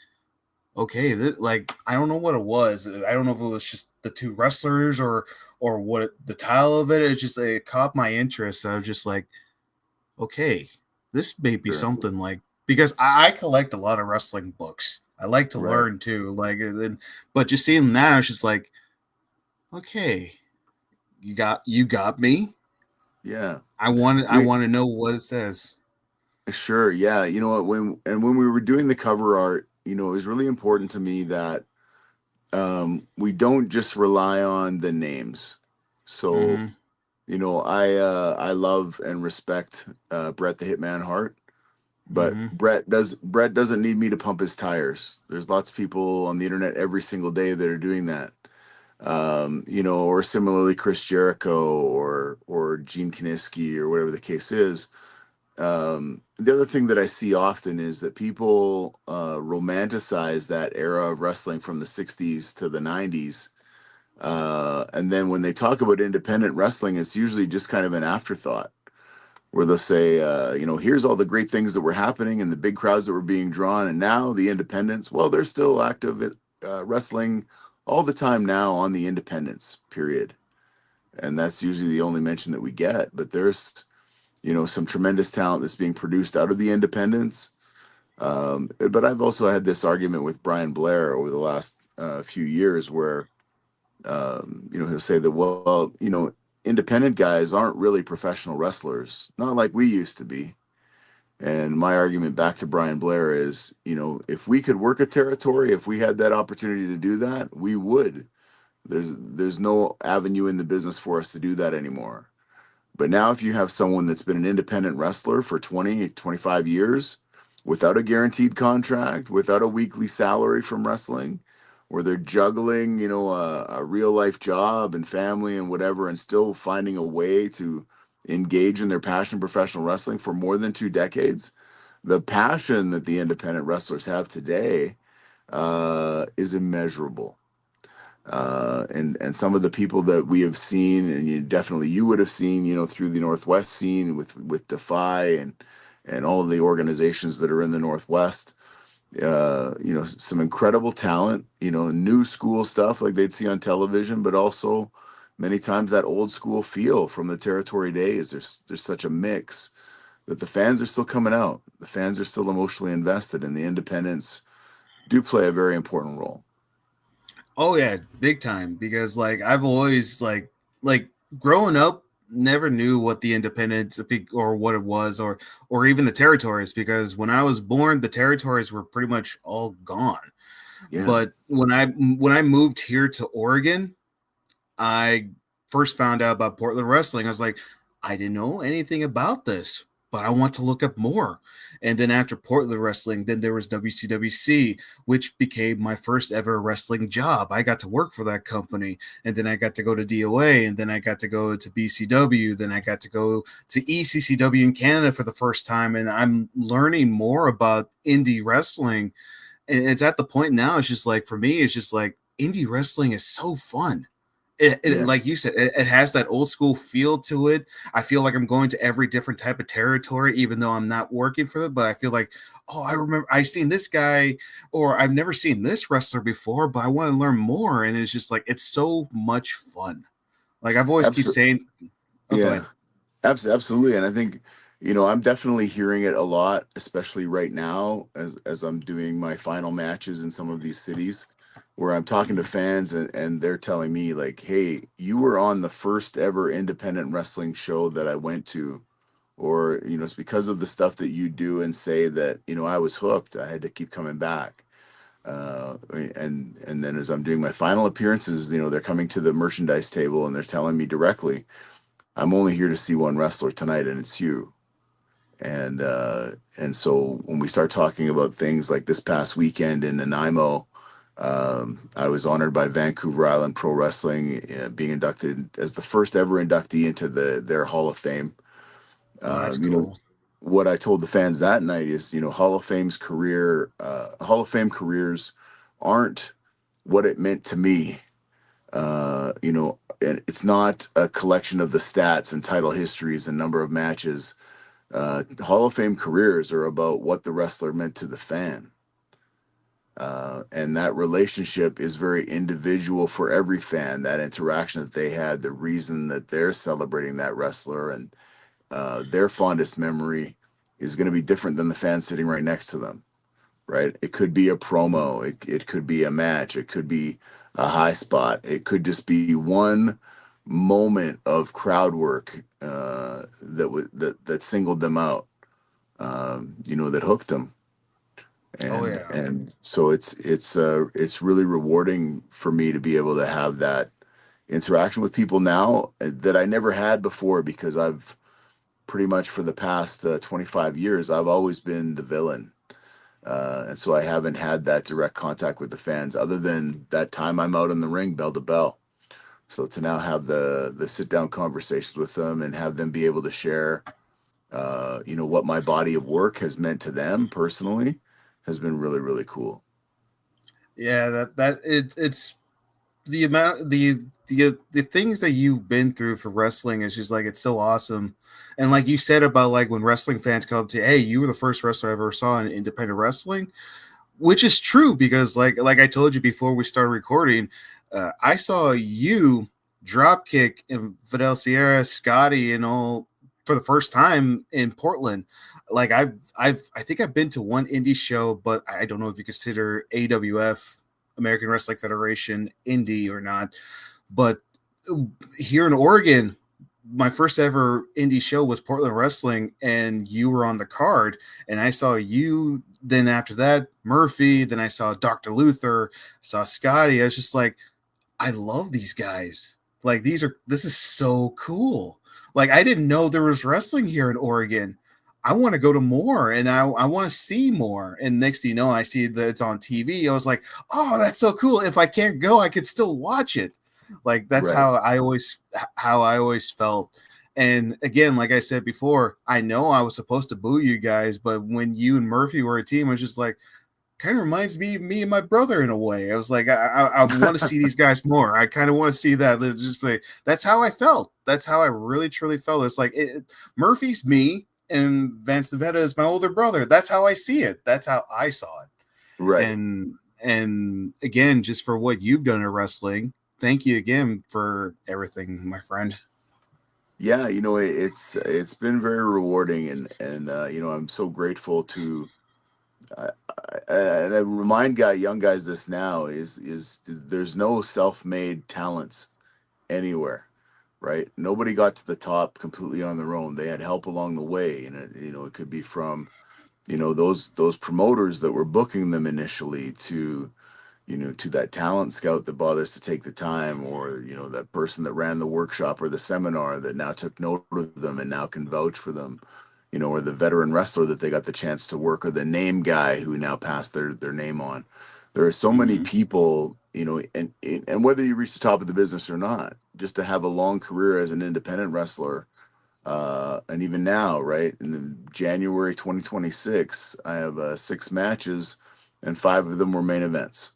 okay, like I don't know what it was. I don't know if it was just the two wrestlers or what the title of it. It just it caught my interest. I was just like, okay, this may be Sure. something like because I collect a lot of wrestling books. I like to Right. learn too. But just seeing that, it's just like, okay, you got me. Yeah. I We want to know what it says. Sure. Yeah. You know what? When we were doing the cover art, it was really important to me that we don't just rely on the names. So, Mm-hmm. I love and respect Bret the Hitman Hart, but Mm-hmm. Bret doesn't need me to pump his tires. There's lots of people on the internet every single day that are doing that. Or similarly Chris Jericho or Gene Kiniski or whatever the case is. The other thing that I see often is that people romanticize that era of wrestling from the 60s to the 90s. And then when they talk about independent wrestling, it's usually just kind of an afterthought where they'll say, here's all the great things that were happening and the big crowds that were being drawn. And now the independents, well, they're still active at wrestling all the time now on the independents, period. And that's usually the only mention that we get. But there's some tremendous talent that's being produced out of the independents. But I've also had this argument with Brian Blair over the last few years where, he'll say that, well, independent guys aren't really professional wrestlers, not like we used to be. And my argument back to Brian Blair is, if we could work a territory, if we had that opportunity to do that, we would. There's no avenue in the business for us to do that anymore. But now, if you have someone that's been an independent wrestler for 20, 25 years without a guaranteed contract, without a weekly salary from wrestling, where they're juggling, a real life job and family and whatever, and still finding a way to engage in their passion professional wrestling for more than 2 decades, the passion that the independent wrestlers have today is immeasurable. And some of the people that we have seen, and you would have seen, through the Northwest scene with Defy and all of the organizations that are in the Northwest. Some incredible talent, new school stuff like they'd see on television, but also many times that old school feel from the territory days. There's such a mix that the fans are still coming out. The fans are still emotionally invested, and the independents do play a very important role. Oh yeah, big time. Because like I've always like growing up, never knew what the independence or what it was, or even the territories. Because when I was born, the territories were pretty much all gone. Yeah, But when I moved here to Oregon, I first found out about Portland wrestling. I was like, I didn't know anything about this, but I want to look up more. And then after Portland wrestling, then there was WCWC, which became my first ever wrestling job. I got to work for that company, and then I got to go to DOA, and then I got to go to BCW, then I got to go to ECCW in Canada for the first time, and I'm learning more about indie wrestling. And it's at the point now, it's just like, for me, it's just like indie wrestling is so fun. yeah, Like you said, it has that old school feel to it. I feel like I'm going to every different type of territory, even though I'm not working for them. But I feel like, oh, I remember I've seen this guy, or I've never seen this wrestler before, but I want to learn more. And it's just like, it's so much fun. Like I've always keep absolutely. saying, oh, go Yeah, ahead. absolutely. And I think, I'm definitely hearing it a lot, especially right now as I'm doing my final matches in some of these cities where I'm talking to fans and they're telling me like, hey, you were on the first ever independent wrestling show that I went to, or, it's because of the stuff that you do and say that, I was hooked. I had to keep coming back. And then as I'm doing my final appearances, they're coming to the merchandise table and they're telling me directly, I'm only here to see one wrestler tonight, and it's you. And so when we start talking about things like this past weekend in Nanaimo, I was honored by Vancouver Island Pro Wrestling, being inducted as the first ever inductee into their Hall of Fame. Oh, Uh, that's you know, cool. what I told the fans that night is, Hall of Fame careers aren't what it meant to me. And it's not a collection of the stats and title histories and number of matches. Hall of Fame careers are about what the wrestler meant to the fan. And that relationship is very individual for every fan. That interaction that they had, the reason that they're celebrating that wrestler and their fondest memory is going to be different than the fan sitting right next to them, right? It could be a promo, it could be a match, it could be a high spot, it could just be one moment of crowd work that singled them out, that hooked them, Oh and yeah. and so it's really rewarding for me to be able to have that interaction with people now that I never had before, because I've pretty much for the past 25 years I've always been the villain. And so I haven't had that direct contact with the fans other than that time I'm out in the ring bell to bell. So to now have the sit down conversations with them and have them be able to share, what my body of work has meant to them personally has been really, really cool. Yeah, it's the amount the things that you've been through for wrestling is just like, it's so awesome. And like you said about like when wrestling fans come up to you, hey, you were the first wrestler I ever saw in independent wrestling, which is true. Because like I told you before we started recording, I saw you drop kick and Fidel Sierra, Scotty, and all for the first time in Portland. Like I think I've been to one indie show, but I don't know if you consider AWF, American Wrestling Federation, indie or not. But here in Oregon, my first ever indie show was Portland Wrestling, and you were on the card. And I saw you. Then after that, Murphy. Then I saw Dr. Luther. Saw Scotty. I was just like, I love these guys. Like this is so cool. Like I didn't know there was wrestling here in Oregon. I want to go to more, and I want to see more. And next thing you know, I see that it's on TV. I was like, oh, that's so cool. If I can't go, I could still watch it. Like that's Right. how I always felt. And again, like I said before, I know I was supposed to boo you guys, but when you and Murphy were a team, I was just like, kind of reminds me and my brother in a way. I was like, I want to see these guys more. I kind of want to see that. Just like, that's how I felt. That's how I really truly felt. It's like Murphy's me and Vance Nevada is my older brother. That's how I see it. That's how I saw it. Right. And again, just for what you've done in wrestling, thank you again for everything, my friend. Yeah, it's been very rewarding, and I'm so grateful to. I, and I remind young guys this now is there's no self-made talents anywhere, right? Nobody got to the top completely on their own. They had help along the way, and it could be from those promoters that were booking them initially to that talent scout that bothers to take the time, or that person that ran the workshop or the seminar that now took note of them and now can vouch for them, or the veteran wrestler that they got the chance to work, or the name guy who now passed their name on. There are so many Mm-hmm. people, and whether you reach the top of the business or not, just to have a long career as an independent wrestler, and even now, right, in January 2026, I have 6 matches, and 5 of them were main events.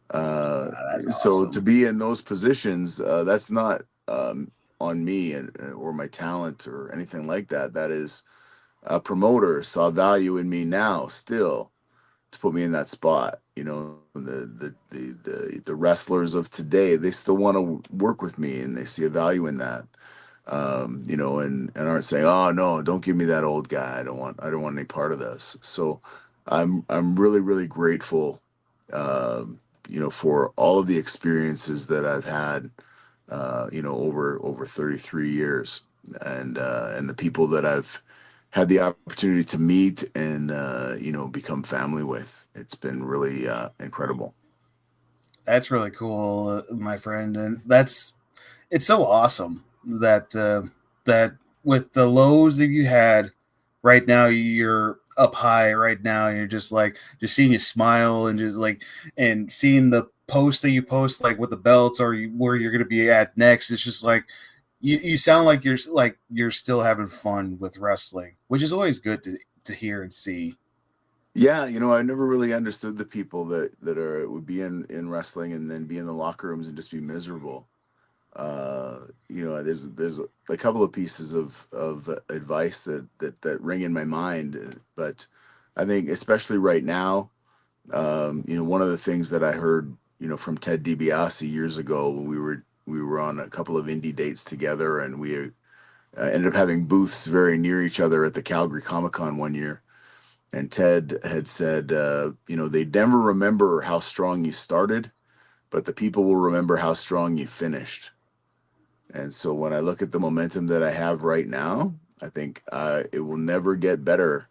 Uh, That's so to awesome. be in those positions, that's not on me or my talent or anything like that. That is a promoter saw value in me now still to put me in that spot. The wrestlers of today, they still want to work with me and they see a value in that. And aren't saying, "Oh no, don't give me that old guy. I don't want any part of this." So I'm really really grateful, for all of the experiences that I've had, over 33 years, and the people that I've had the opportunity to meet and become family with. It's been really incredible. That's really cool, my friend, and it's so awesome that with the lows that you had right now, you're up high right now. And you're just seeing you smile and just like and seeing the post that you post like with the belts or where you're gonna be at next. It's just like you sound like you're still having fun with wrestling, which is always good to hear and see. Yeah, I never really understood the people that would be in wrestling and then be in the locker rooms and just be miserable. There's a couple of pieces of advice that ring in my mind, but I think especially right now, one of the things that I heard, from Ted DiBiase years ago when we were on a couple of indie dates together, and we ended up having booths very near each other at the Calgary Comic Con one year. And Ted had said, they never remember how strong you started, but the people will remember how strong you finished. And so when I look at the momentum that I have right now, I think it will never get better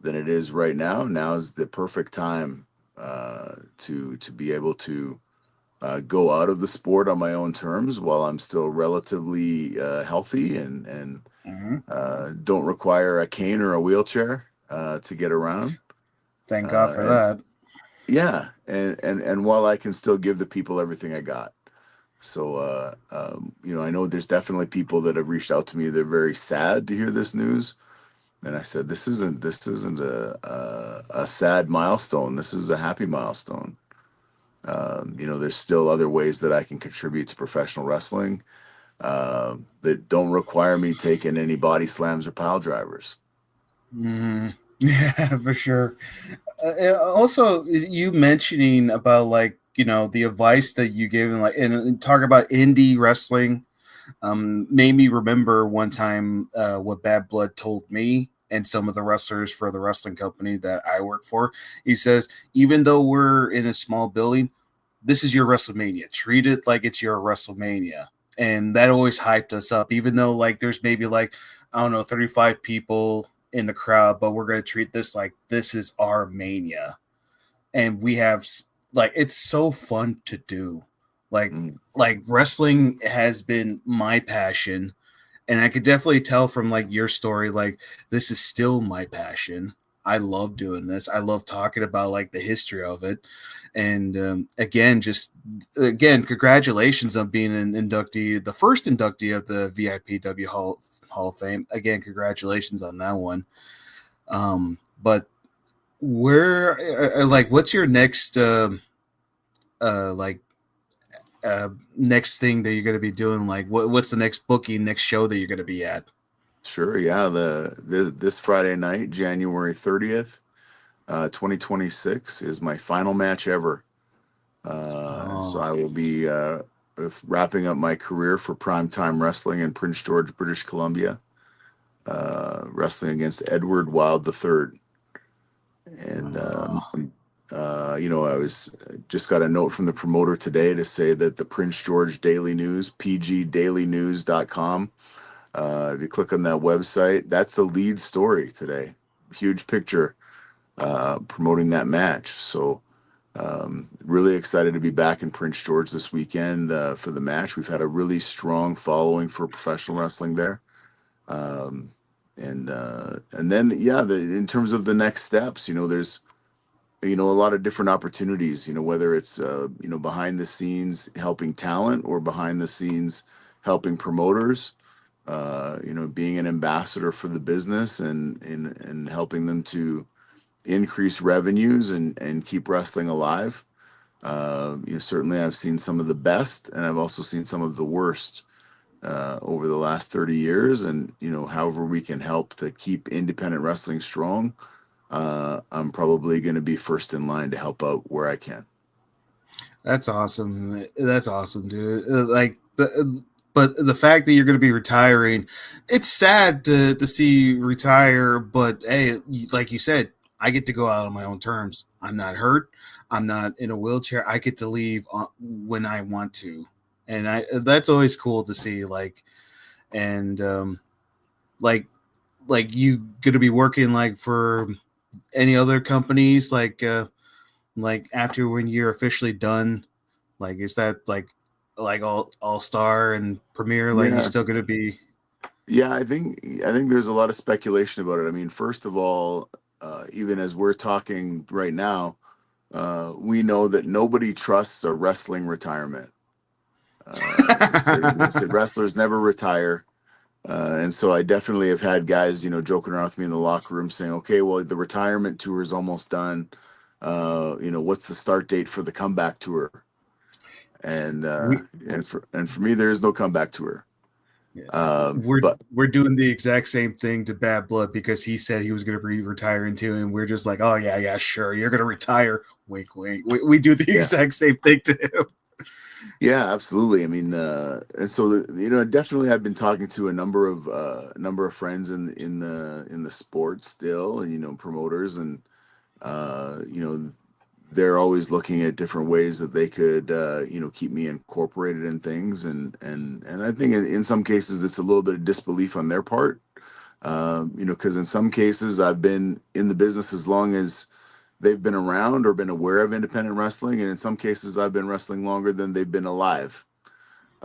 than it is right now. Now is the perfect time to be able to go out of the sport on my own terms while I'm still relatively healthy and Mm-hmm. don't require a cane or a wheelchair to get around. Thank God for And that. yeah, and while I can still give the people everything I got. So, I know there's definitely people that have reached out to me. They're very sad to hear this news, and I said, this isn't a sad milestone. This is a happy milestone. There's still other ways that I can contribute to professional wrestling that don't require me taking any body slams or pile drivers. Mm-hmm. Yeah, for sure. And also, you mentioning about like the advice that you gave and like and talk about indie wrestling made me remember one time what Bad Blood told me and some of the wrestlers for the wrestling company that I work for. He says, even though we're in a small building, this is your WrestleMania. Treat it like it's your WrestleMania. And that always hyped us up, even though like there's maybe like, I don't know, 35 people in the crowd, but we're going to treat this like this is our mania. And we have like, it's so fun to do. Like, Mm. like wrestling has been my passion, and I could definitely tell from like your story, like this is still my passion. I love doing this. I love talking about like the history of it. And again, congratulations on being an inductee, the first inductee of the VIPW Hall of Fame. Again, congratulations on that one. But where like what's your next like next thing that you're going to be doing? Like what's the next booking, next show that you're going to be at? Sure, yeah. This Friday night, January 30th, 2026, is my final match ever. So Oh, I will be wrapping up my career for primetime wrestling in Prince George, British Columbia, wrestling against Edward Wild III. And oh, I was just got a note from the promoter today to say that the Prince George Daily News, pgdailynews.com, if you click on that website, that's the lead story today. Huge picture promoting that match. So really excited to be back in Prince George this weekend for the match. We've had a really strong following for professional wrestling there. Um, and then yeah, in terms of the next steps, there's a lot of different opportunities. Whether it's behind the scenes helping talent or behind the scenes helping promoters. Being an ambassador for the business and helping them to increase revenues and keep wrestling alive. Certainly I've seen some of the best, and I've also seen some of the worst over the last 30 years. And however we can help to keep independent wrestling strong, I'm probably going to be first in line to help out where I can. that's awesome. That's awesome, dude. But the fact that you're going to be retiring, it's sad to see you retire. But hey, like you said, I get to go out on my own terms. I'm not hurt. I'm not in a wheelchair. I get to leave when I want to, and I that's always cool to see. And like you going to be working like for any other companies like after when you're officially done, like is that like all star and premiere, like you Yeah, still gonna be yeah. I think there's a lot of speculation about it. I mean, first of all, even as we're talking right now, we know that nobody trusts a wrestling retirement. They say wrestlers never retire. And so I definitely have had guys, joking around with me in the locker room saying, okay, well, the retirement tour is almost done. What's the start date for the comeback tour? And we for me, there is no comeback tour. yeah, we're But we're doing the exact same thing to Bad Blood because he said he was gonna be retiring too, and we're just like, oh yeah, sure, you're gonna retire. Wink, wink. We do the yeah, exact same thing to him. yeah, absolutely. I mean, and so definitely, I've been talking to a number of friends in the sport still, and promoters, and uh, you know, they're always looking at different ways that they could keep me incorporated in things, and I think in some cases it's a little bit of disbelief on their part, because in some cases I've been in the business as long as they've been around or been aware of independent wrestling, and in some cases I've been wrestling longer than they've been alive.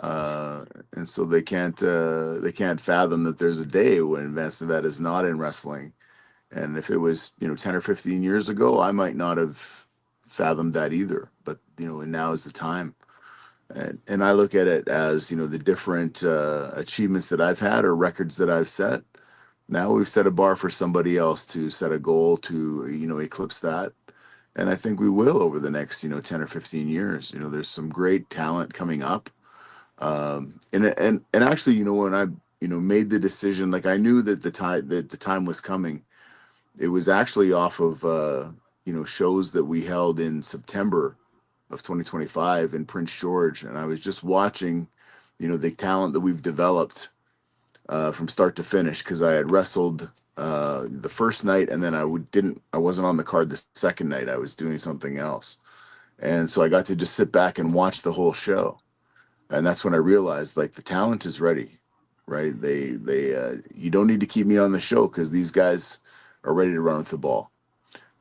And so they can't fathom that there's a day when Vance Nevada is not in wrestling. And if it was 10 or 15 years ago, I might not have fathomed that either. But and now is the time. And I look at it as the different achievements that I've had or records that I've set. Now we've set a bar for somebody else to set a goal to eclipse that, and I think we will over the next 10 or 15 years. There's some great talent coming up, and actually, when I made the decision, like I knew that the time was coming. It was actually off of shows that we held in September of 2025 in Prince George, and I was just watching the talent that we've developed from start to finish, because I had wrestled the first night, and then I wasn't on the card the second night. I was doing something else, and so I got to just sit back and watch the whole show, and that's when I realized like the talent is ready, right? They you don't need to keep me on the show because these guys are ready to run with the ball.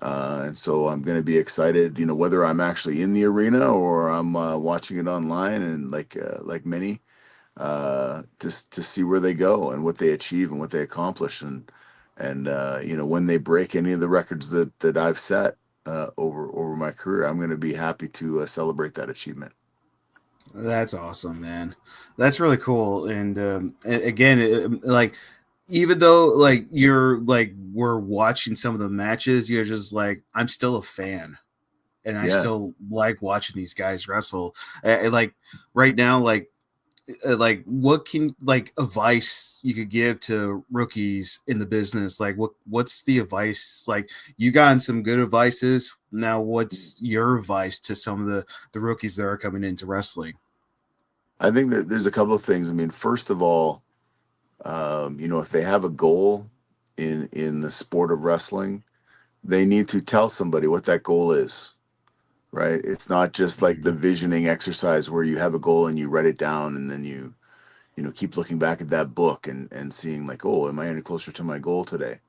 And so I'm going to be excited, whether I'm actually in the arena or I'm watching it online, and like many, to see where they go and what they achieve and what they accomplish, and when they break any of the records that I've set over my career, I'm going to be happy to celebrate that achievement. That's awesome, man. That's really cool. And again, like even though like you're like we're watching some of the matches, you're just like, I'm still a fan, and I Yeah. still like watching these guys wrestle. Like right now, like what can like advice you could give to rookies in the business? Like what's the advice? Like you gotten some good advices. Now what's your advice to some of the rookies that are coming into wrestling? I think that there's a couple of things. I mean, first of all, if they have a goal in the sport of wrestling, they need to tell somebody what that goal is, right? It's not just like the visioning exercise where you have a goal and you write it down and then you keep looking back at that book and seeing like, oh, am I any closer to my goal today?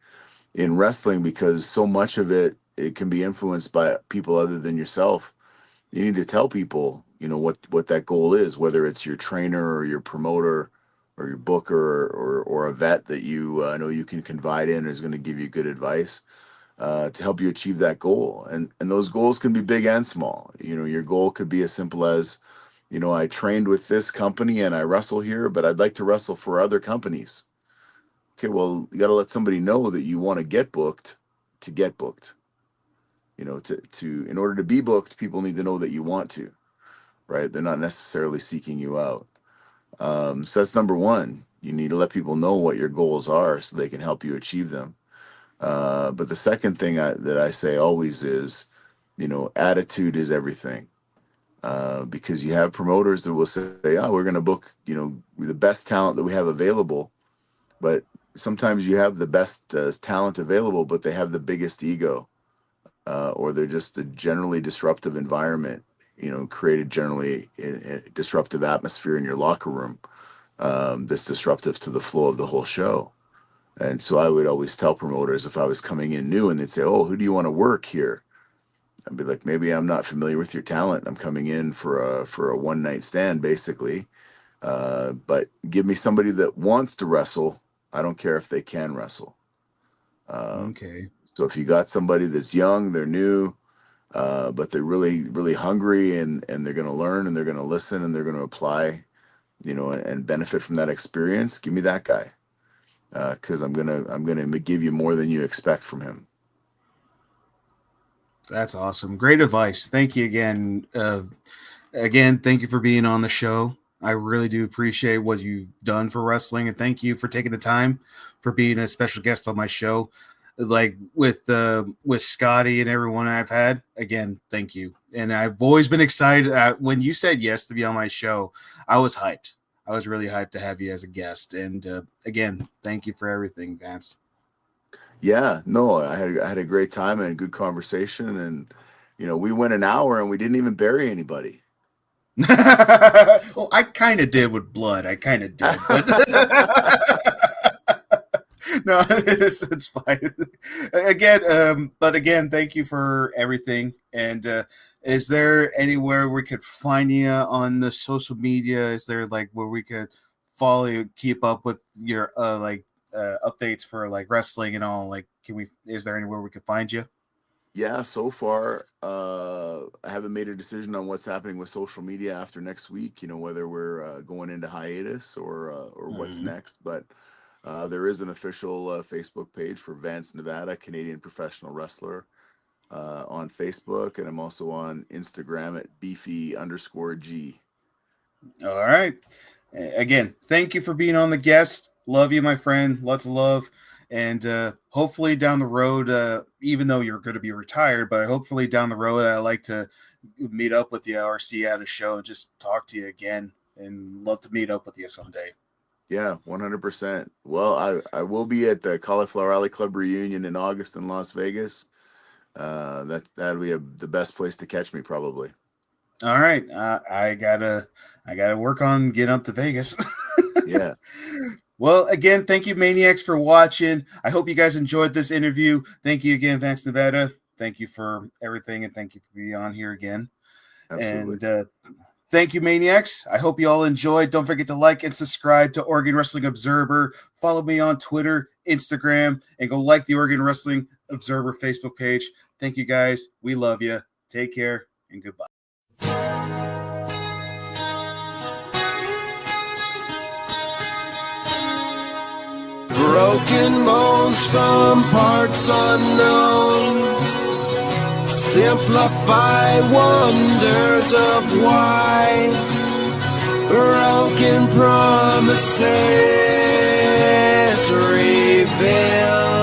In wrestling, because so much of it can be influenced by people other than yourself, you need to tell people, what that goal is, whether it's your trainer or your promoter or your booker or a vet that you know you can confide in or is going to give you good advice to help you achieve that goal. And those goals can be big and small. Your goal could be as simple as, I trained with this company and I wrestle here, but I'd like to wrestle for other companies. Okay, well, you got to let somebody know that you want to get booked to get booked. In order to be booked, people need to know that you want to, right? They're not necessarily seeking you out. So that's number one. You need to let people know what your goals are so they can help you achieve them. But the second thing that I say always is, attitude is everything. Because you have promoters that will say, "Oh, we're going to book, the best talent that we have available." But sometimes you have the best talent available, but they have the biggest ego, or they're just a generally disruptive environment, created generally a disruptive atmosphere in your locker room, that's disruptive to the flow of the whole show. And so I would always tell promoters if I was coming in new and they'd say, "Oh, who do you want to work here?" I'd be like, "Maybe I'm not familiar with your talent. I'm coming in for a one night stand, basically. But give me somebody that wants to wrestle. I don't care if they can wrestle." Um, Okay. so if you got somebody that's young, they're new, but they're really, really hungry and they're going to learn and they're going to listen and they're going to apply, and benefit from that experience, give me that guy. Because I'm gonna give you more than you expect from him. That's awesome. Great advice. Thank you again. Again, thank you for being on the show. I really do appreciate what you've done for wrestling, and thank you for taking the time for being a special guest on my show. Like with Scotty and everyone I've had. Again, thank you. And I've always been excited when you said yes to be on my show. I was hyped. I was really hyped to have you as a guest. And again, thank you for everything, Vance. Yeah, no, I had a great time and a good conversation, and we went an hour and we didn't even bury anybody. Well, I kind of did with blood. I kind of did, but no, it's fine. Again, but again, thank you for everything. And is there anywhere we could find you on the social media? Is there like where we could follow you, keep up with your updates for like wrestling and all? Like, can we? Is there anywhere we could find you? Yeah, so far, I haven't made a decision on what's happening with social media after next week. Whether we're going into hiatus or what's Mhm. next. But there is an official Facebook page for Vance Nevada, Canadian professional wrestler, on Facebook, and I'm also on Instagram at beefy_G. All right. Again, thank you for being on the guest. Love you, my friend. Lots of love. And hopefully down the road, even though you're going to be retired, but hopefully down the road, I like to meet up with you or see you at a show and just talk to you again. And love to meet up with you someday. Yeah, 100%. Well, I will be at the Cauliflower Alley Club reunion in August in Las Vegas. That'll be the best place to catch me, probably. All right, I gotta work on getting up to Vegas. Yeah, Well, again, thank you, Maniacs, for watching. I hope you guys enjoyed this interview. Thank you again, Vance Nevada. Thank you for everything, and thank you for being on here again. absolutely. And thank you, Maniacs. I hope you all enjoyed. Don't forget to like and subscribe to Oregon Wrestling Observer. Follow me on Twitter, Instagram, and go like the Oregon Wrestling Observer Facebook page. Thank you, guys. We love you. Take care, and goodbye. broken bones from parts unknown. Simplify wonders of why. Broken promises reveal.